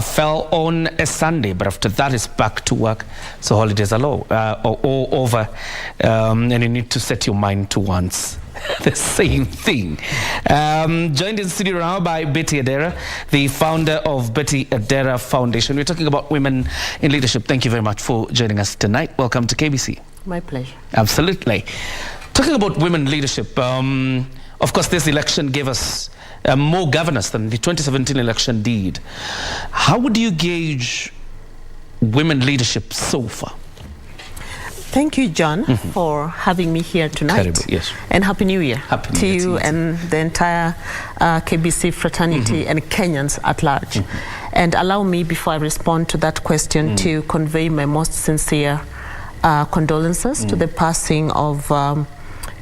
fell on a Sunday. But after that, it's back to work. So holidays are all over. And you need to set your mind to once the same thing. Joined in studio now by Betty Adera, the founder of Betty Adera Foundation. We're talking about women in leadership. Thank you very much for joining us tonight. Welcome to KBC. My pleasure. Absolutely. Talking about women leadership, of course, this election gave us more governors than the 2017 election did. How would you gauge women leadership so far? Thank you, John, for having me here tonight. Terrible, yes. And Happy New Year to you and the entire KBC fraternity and Kenyans at large. And allow me, before I respond to that question, to convey my most sincere condolences to the passing of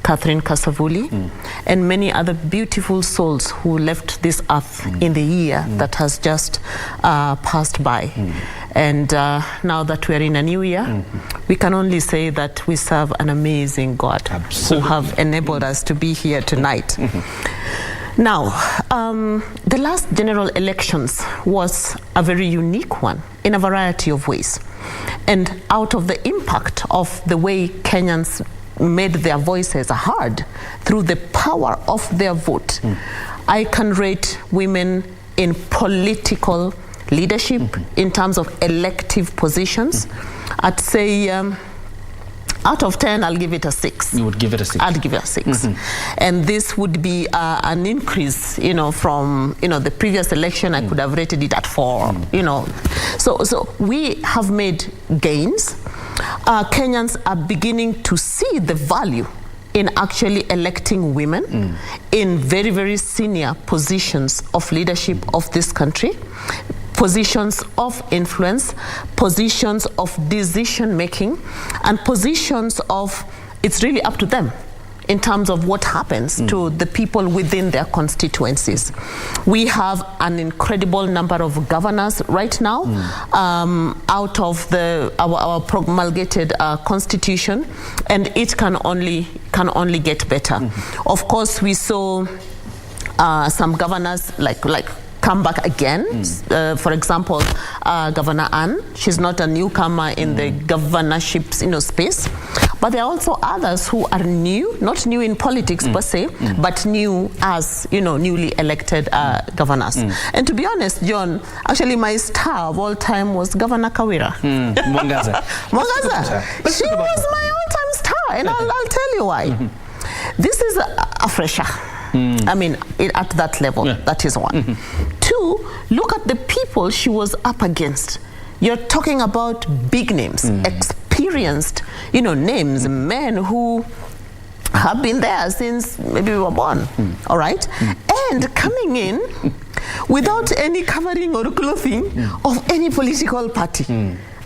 Catherine Kasavuli and many other beautiful souls who left this earth in the year that has just passed by. And now that we're in a new year, we can only say that we serve an amazing God who have enabled us to be here tonight. Now, the last general elections was a very unique one in a variety of ways. And out of the impact of the way Kenyans made their voices heard through the power of their vote, I can rate women in political leadership in terms of elective positions. I'd say out of 10, I'll give it a 6. You would give it a 6? I'd give it a 6. And this would be an increase, from, the previous election. I could have rated it at 4, So we have made gains. Kenyans are beginning to see the value in actually electing women in very, very senior positions of leadership of this country, positions of influence, positions of decision making, and positions of it's really up to them in terms of what happens to the people within their constituencies. We have an incredible number of governors right now out of our promulgated constitution, and it can only get better. Of course, we saw some governors like come back again. For example, Governor Ann, she's not a newcomer in the governorship space, but there are also others who are new, not new in politics per se, but new as newly elected governors. And to be honest, John, actually my star of all time was Governor Kawira. Mwangaza. She was my all-time star, and I'll tell you why. This is a fresher. I mean, at that level, that is one. 2, look at the people she was up against. You're talking about big names, experienced, names, men who have been there since maybe we were born, all right? And coming in without any covering or clothing of any political party.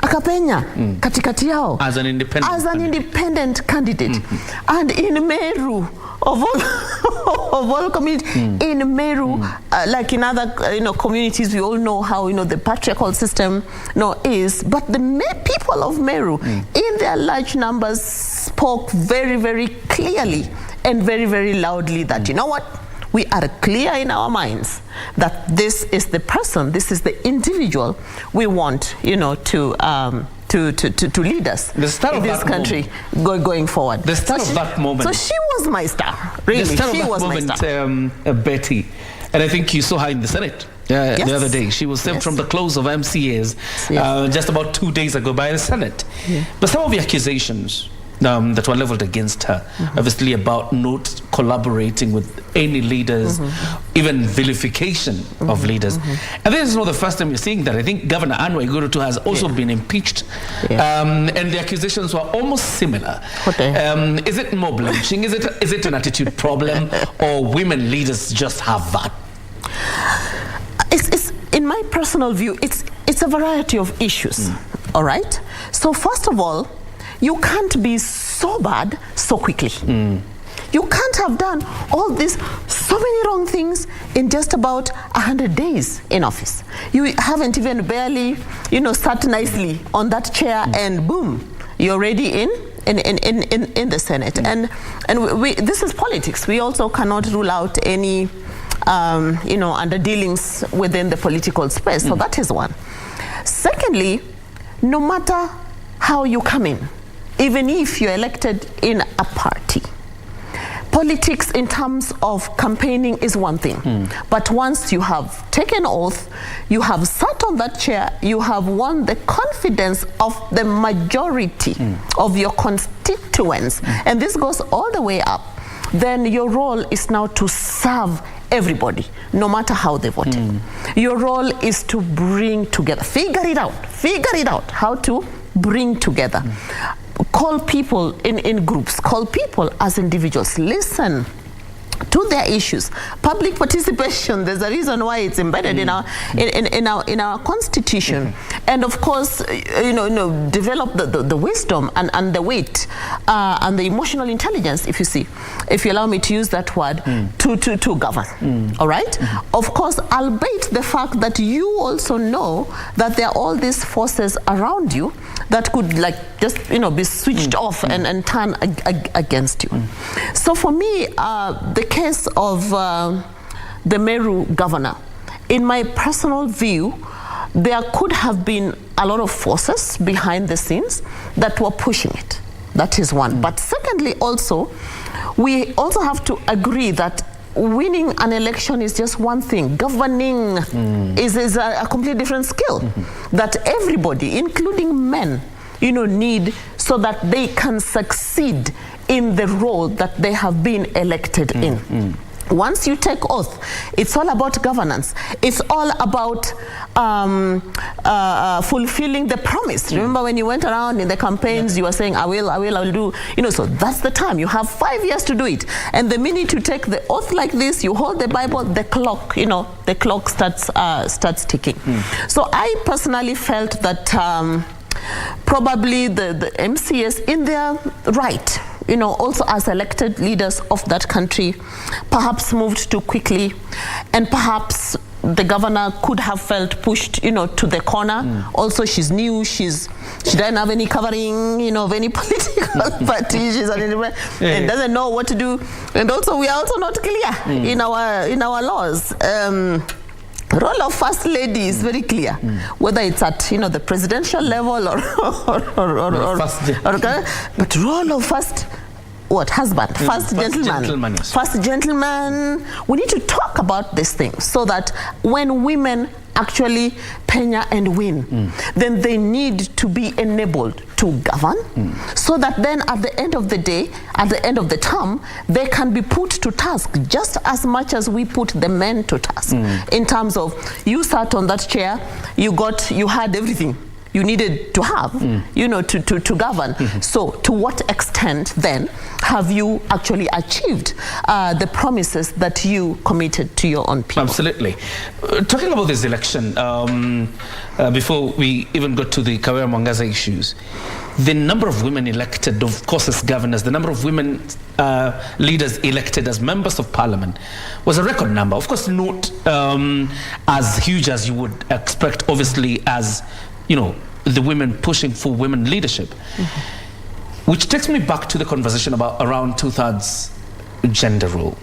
Akapenya katikati yao as an independent candidate. And in Meru, of all communities, in Meru, like in other communities, we all know how the patriarchal system is. But the people of Meru, in their large numbers, spoke very, very clearly and very, very loudly that we are clear in our minds that this is the person, this is the individual we want, to lead us in this country going forward. The start of that moment. So she was my star, really. The start she of that was moment, my star. Betty, and I think you saw her in the Senate the other day. She was saved from the close of MCAs just about 2 days ago by the Senate. But some of the accusations that were leveled against her, obviously about not collaborating with any leaders, even vilification of leaders. And this is not the first time you're seeing that. I think Governor Ann Waiguru has also been impeached, and the accusations were almost similar. Is it mob lynching? Is it an attitude problem, or women leaders just have that? It's in my personal view, it's a variety of issues. All right. So first of all, you can't be so bad so quickly. You can't have done all this, so many wrong things in just about 100 days in office. You haven't even barely, sat nicely on that chair and boom, you're already in in the Senate. And this is politics. We also cannot rule out any under dealings within the political space. So that is one. Secondly, no matter how you come in, even if you're elected in a party, politics in terms of campaigning is one thing. But once you have taken oath, you have sat on that chair, you have won the confidence of the majority of your constituents, and this goes all the way up, then your role is now to serve everybody, no matter how they voted. Your role is to bring together, figure it out how to bring together. Call people in groups, call people as individuals, listen to their issues. Public participation, there's a reason why it's embedded in our constitution. And of course, develop the wisdom and the weight and the emotional intelligence, if you allow me to use that word, to govern. All right? Of course, albeit the fact that you also know that there are all these forces around you that could just be switched off and turn against you. So for me, the case of the Meru governor, in my personal view, there could have been a lot of forces behind the scenes that were pushing it. That is one. But secondly, also, we also have to agree that winning an election is just one thing. Governing is a completely different skill that everybody, including men, need so that they can succeed in the role that they have been elected in. Once you take oath, it's all about governance. It's all about fulfilling the promise. Remember when you went around in the campaigns, you were saying, I will do. So that's the time. You have 5 years to do it. And the minute you take the oath like this, you hold the Bible, the clock starts ticking. So I personally felt that probably the MCS in their right, also as elected leaders of that country, perhaps moved too quickly, and perhaps the governor could have felt pushed, to the corner. Also, she's new, she doesn't have any covering, of any political party. She's an independent and doesn't know what to do. And also, we are also not clear in our laws. Role of first lady is very clear, whether it's at the presidential level but role of first husband, first gentleman. We need to talk about these things so that when women actually penya and win, then they need to be enabled to govern, so that then at the end of the day, at the end of the term, they can be put to task just as much as we put the men to task. In terms of, you sat on that chair, you had everything you needed to have, to govern. So to what extent then have you actually achieved the promises that you committed to your own people? Absolutely. Talking about this election, before we even got to the Kawera Mwangaza issues, the number of women elected, of course, as governors, the number of women leaders elected as members of parliament was a record number. Of course, not as huge as you would expect, obviously, as the women pushing for women leadership. Which takes me back to the conversation about around 2/3 gender rule.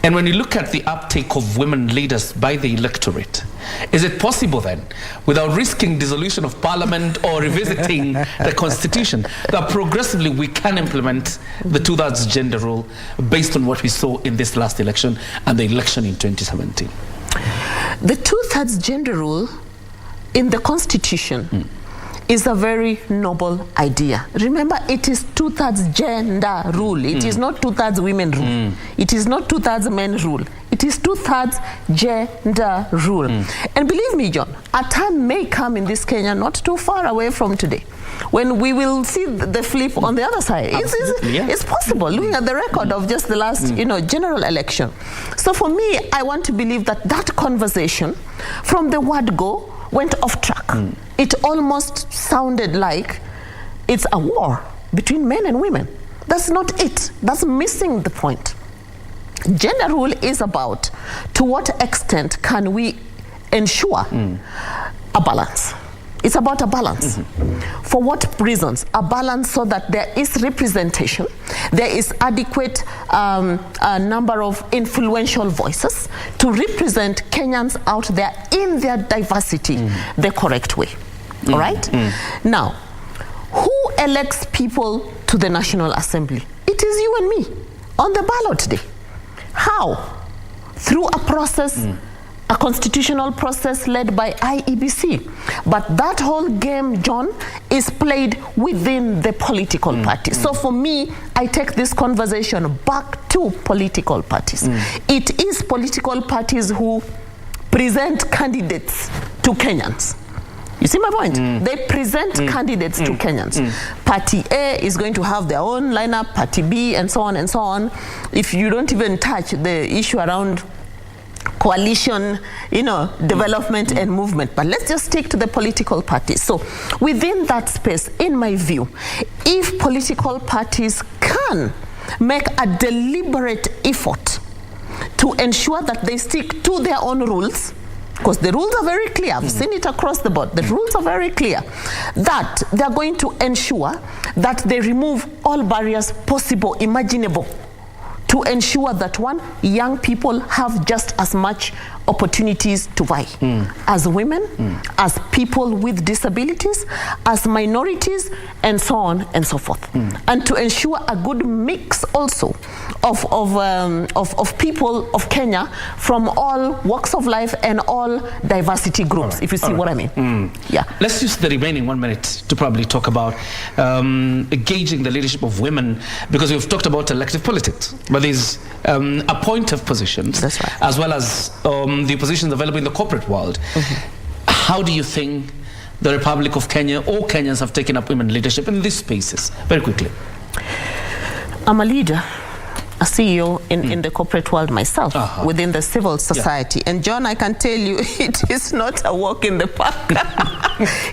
And when you look at the uptake of women leaders by the electorate, is it possible then, without risking dissolution of parliament or revisiting the constitution, that progressively we can implement the 2/3 gender rule based on what we saw in this last election and the election in 2017? The 2/3 gender rule in the constitution is a very noble idea. Remember, it is 2/3 gender rule. It is not 2/3 women rule. It is not 2/3 men rule. It is 2/3 gender rule. And believe me, John, a time may come in this Kenya, not too far away from today, when we will see the flip on the other side. It's possible, looking at the record of just the last general election. So for me, I want to believe that that conversation, from the word go, went off track. It almost sounded like it's a war between men and women. That's not it. That's missing the point. Gender rule is about to what extent can we ensure a balance. It's about a balance. For what reasons? A balance so that there is representation, there is adequate number of influential voices to represent Kenyans out there in their diversity the correct way. All right? Now, who elects people to the National Assembly? It is you and me on the ballot day. How? Through a process, a constitutional process led by IEBC. But that whole game, John, is played within the political parties. So for me, I take this conversation back to political parties. It is political parties who present candidates to Kenyans. You see my point? They present candidates to Kenyans. Party A is going to have their own lineup, Party B, and so on and so on. If you don't even touch the issue around coalition, development and movement. But let's just stick to the political parties. So within that space, in my view, if political parties can make a deliberate effort to ensure that they stick to their own rules, because the rules are very clear, I've seen it across the board, the rules are very clear, that they're going to ensure that they remove all barriers possible, imaginable, to ensure that young people have just as much opportunities to vie as women, as people with disabilities, as minorities, and so on and so forth. And to ensure a good mix also of people of Kenya from all walks of life and all diversity groups, if you see what I mean. Yeah. Let's use the remaining 1 minute to probably talk about engaging the leadership of women, because we've talked about elective politics, but there's appointive positions. That's right. As well as the positions available in the corporate world. How do you think the Republic of Kenya or Kenyans have taken up women leadership in these spaces? Very quickly. I'm a leader, a CEO in the corporate world myself, within the civil society. And John, I can tell you, it is not a walk in the park.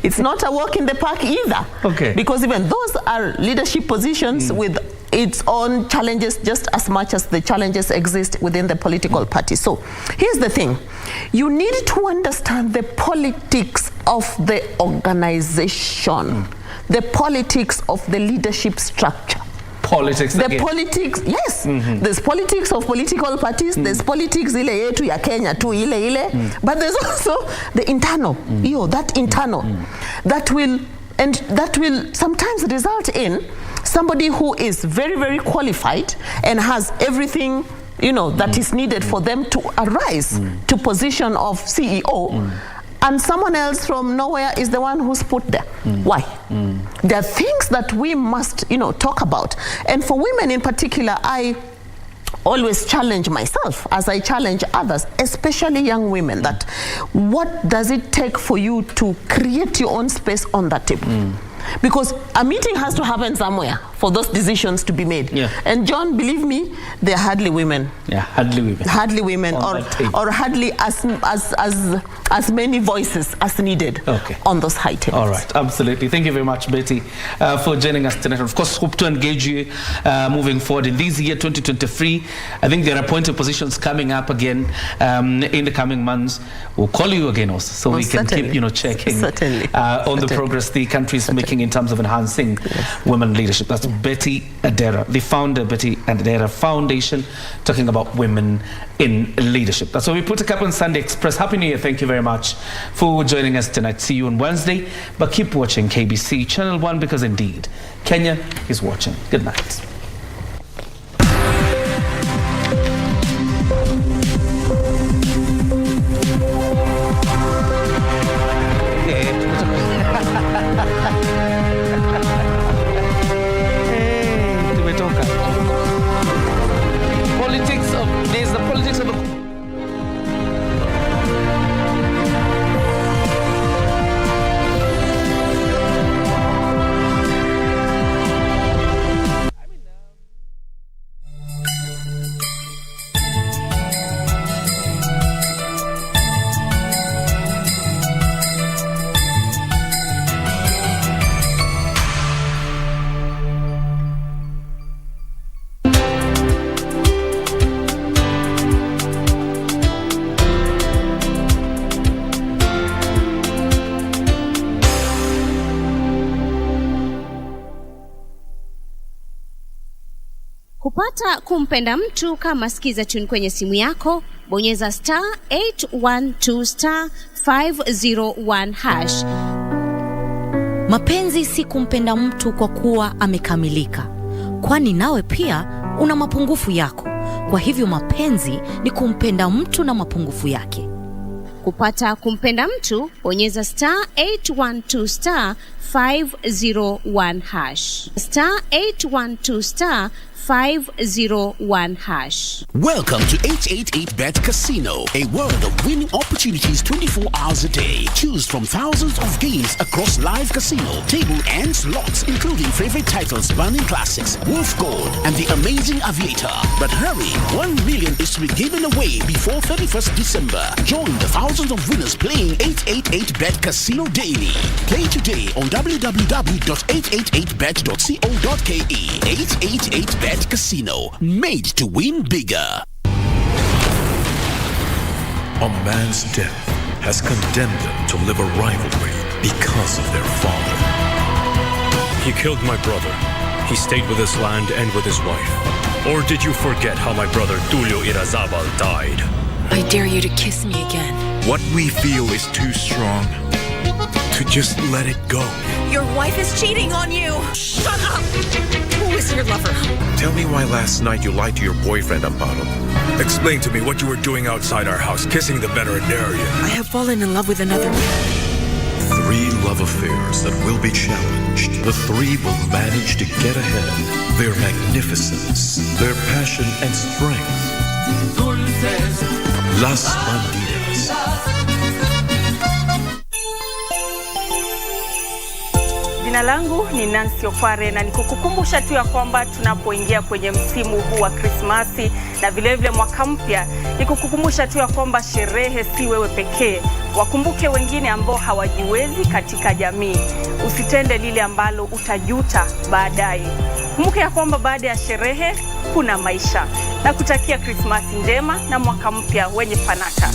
It's not a walk in the park either. Okay. Because even those are leadership positions with its own challenges just as much as the challenges exist within the political party. So here's the thing. You need to understand the politics of the organization, the politics of the leadership structure. Politics the again. Politics, yes. There's politics of political parties, there's politics ile yetu ya Kenya tu ile, but there's also the internal, that internal, that will sometimes result in somebody who is very, very qualified and has everything, that is needed for them to arise to position of CEO. And someone else from nowhere is the one who's put there. Why? There are things that we must, talk about. And for women in particular, I always challenge myself as I challenge others, especially young women, that what does it take for you to create your own space on that table? Because a meeting has to happen somewhere for those decisions to be made. And John, believe me, there are hardly women. Yeah, hardly women. Hardly women, or hardly as many voices as needed on those high tables. All right, absolutely. Thank you very much, Betty, for joining us tonight. Of course, hope to engage you moving forward in this year, 2023. I think there are appointed positions coming up again in the coming months. We'll call you again also, so we can keep, checking on the progress the country is making in terms of enhancing women leadership. That's Betty Adera, the founder, Betty Adera Foundation, talking about women in leadership. That's why we put a cap on Sunday Express. Happy New Year. Thank you very much for joining us tonight. See you on Wednesday, but keep watching KBC Channel 1, because indeed, Kenya is watching. Good night. Kupata kumpenda mtu kama sikiza tune kwenye simu yako, bonyeza *812 *501#. Mapenzi si kumpenda mtu kwa kuwa amekamilika, kwani nawe pia una mapungufu yako. Kwa hivyo mapenzi ni kumpenda mtu na mapungufu yake. Kupata kumpenda mtu, bonyeza *812 *501#. *812 *501#. Welcome to 888bet Casino, a world of winning opportunities 24 hours a day. Choose from thousands of games across live casino, table and slots, including favorite titles Burning Classics, Wolf Gold, and The Amazing Aviator. But hurry, 1 million is to be given away before 31st December. Join the thousands of winners playing 888bet Casino daily. Play today on www.888bet.co.ke. 888bet Casino, made to win bigger. A man's death has condemned them to live a rivalry because of their father. He killed my brother. He stayed with his land and with his wife. Or did you forget how my brother Tulio Irazabal died? I dare you to kiss me again. What we feel is too strong to just let it go. Your wife is cheating on you. Shut up! Who is your lover? Tell me why last night you lied to your boyfriend, Amparo. Explain to me what you were doing outside our house, kissing the veterinarian. I have fallen in love with another man. 3 love affairs that will be challenged. The 3 will manage to get ahead. Their magnificence, their passion and strength. Las Bandidas. Jina langu ni Nancy Okware na nikukukumbusha tu ya kwamba tunapoingia kwenye msimu huu wa Krismasi na vile vile mwaka mpya, nikukukumbusha tu ya kwamba sherehe si wewe pekee. Wakumbuke wengine ambao hawajiwezi katika jamii. Usitende lile ambalo utajuta baadaye. Kumbuka ya kwamba baada ya sherehe kuna maisha. Na kutakia Krismasi njema na mwaka mpya wenye fanaka.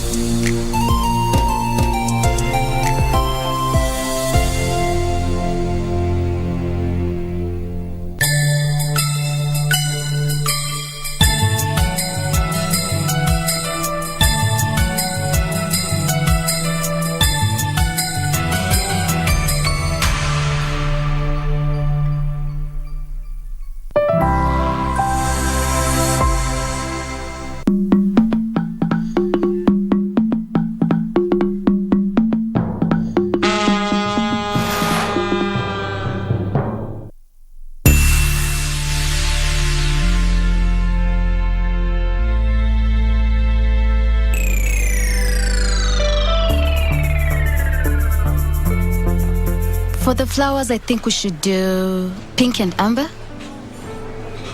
For the flowers, I think we should do pink and amber.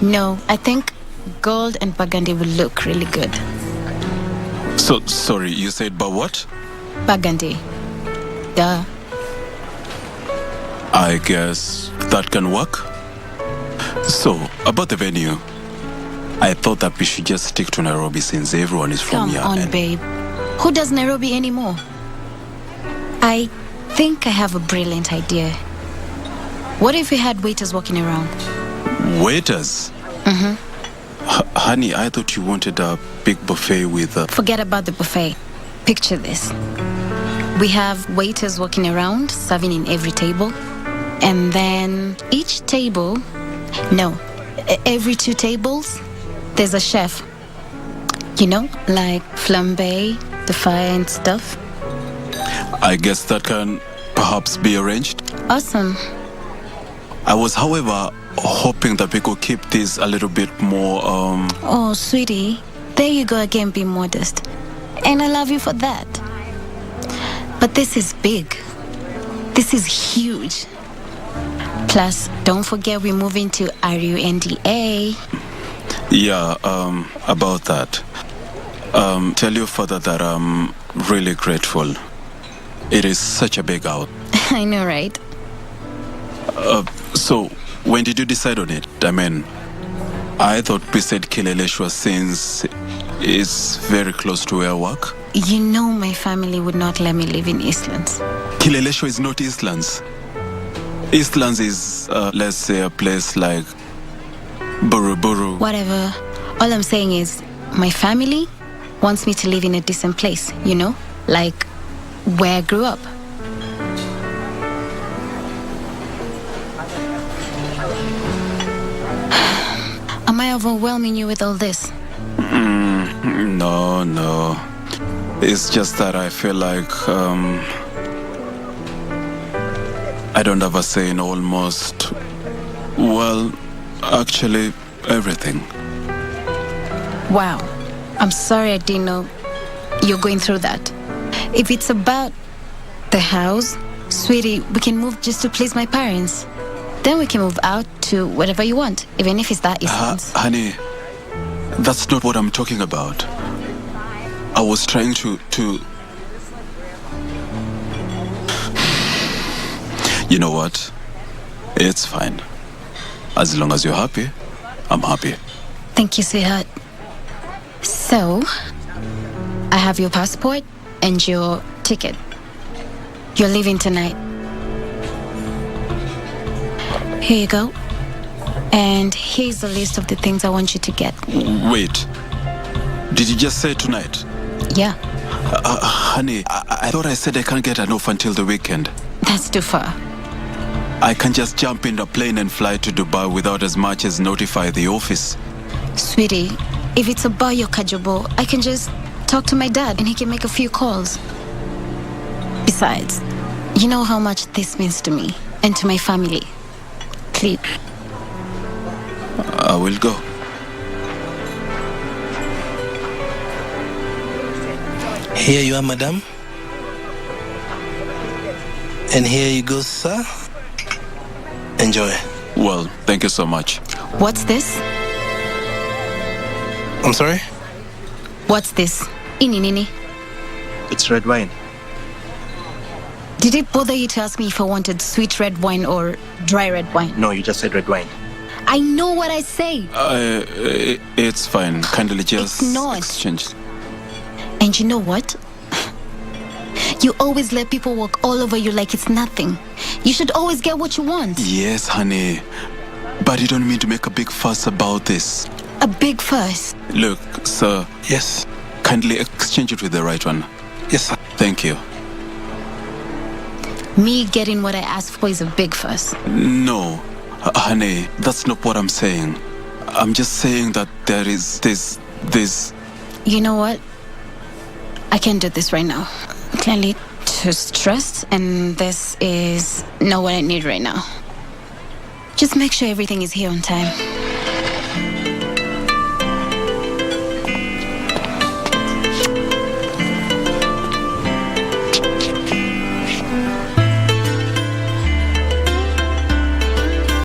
No, I think gold and burgundy will look really good. So, sorry, you said but what? Burgundy. Duh. I guess that can work. So, about the venue, I thought that we should just stick to Nairobi since everyone is from here. Come on, babe. Who does Nairobi anymore? I think I have a brilliant idea. What if we had waiters walking around? Waiters? Mm-hmm. Honey, I thought you wanted a big buffet with Forget about the buffet. Picture this. We have waiters walking around, serving in every table. And then every 2 tables, there's a chef. You know, like flambe, the fire and stuff. I guess that can perhaps be arranged. Awesome. I was, however, hoping that we could keep this a little bit more, Oh, sweetie. There you go again, be modest. And I love you for that. But this is big. This is huge. Plus, don't forget we're moving to RUNDA. Yeah, about that. Tell your father that I'm really grateful. It is such a big out. I know, right? So, when did you decide on it? I mean, I thought we said Kileleshwa since it's very close to where I work. You know my family would not let me live in Eastlands. Kileleshwa is not Eastlands. Eastlands is, let's say, a place like Buru. Whatever. All I'm saying is, my family wants me to live in a decent place, you know? Like where I grew up. Am I overwhelming you with all this? No. It's just that I feel like I don't have a say in almost, well, actually everything. Wow. I'm sorry I didn't know you're going through that. If it's about the house, sweetie, we can move just to please my parents. Then we can move out to whatever you want, even if it's that Eastlands. Honey, that's not what I'm talking about. I was trying to... You know what? It's fine. As long as you're happy, I'm happy. Thank you, sweetheart. So, I have your passport and your ticket. You're leaving tonight. Here you go. And here's the list of the things I want you to get. Wait. Did you just say tonight? Yeah. Honey, I thought I said I can't get an off until the weekend. That's too far. I can just jump in a plane and fly to Dubai without as much as notify the office. Sweetie, if it's about your kajobo, I can just talk to my dad and he can make a few calls. Besides, you know how much this means to me and to my family. Please. I will go. Here you are, madam. And here you go, sir. Enjoy. Well, thank you so much. What's this? I'm sorry? What's this? Ini nini? It's red wine. Did it bother you to ask me if I wanted sweet red wine or dry red wine? No, you just said red wine. I know what I say. It's fine. Kindly just It's not. exchange. And you know what? You always let people walk all over you like it's nothing. You should always get what you want. Yes, honey. But you don't mean to make a big fuss about this. A big fuss? Look, sir. Yes. Kindly exchange it with the right one. Yes, sir. Thank you. Me getting what I asked for is a big fuss. No, honey, that's not what I'm saying. I'm just saying that there is this... You know what? I can't do this right now. Clearly too stressed, and this is not what I need right now. Just make sure everything is here on time.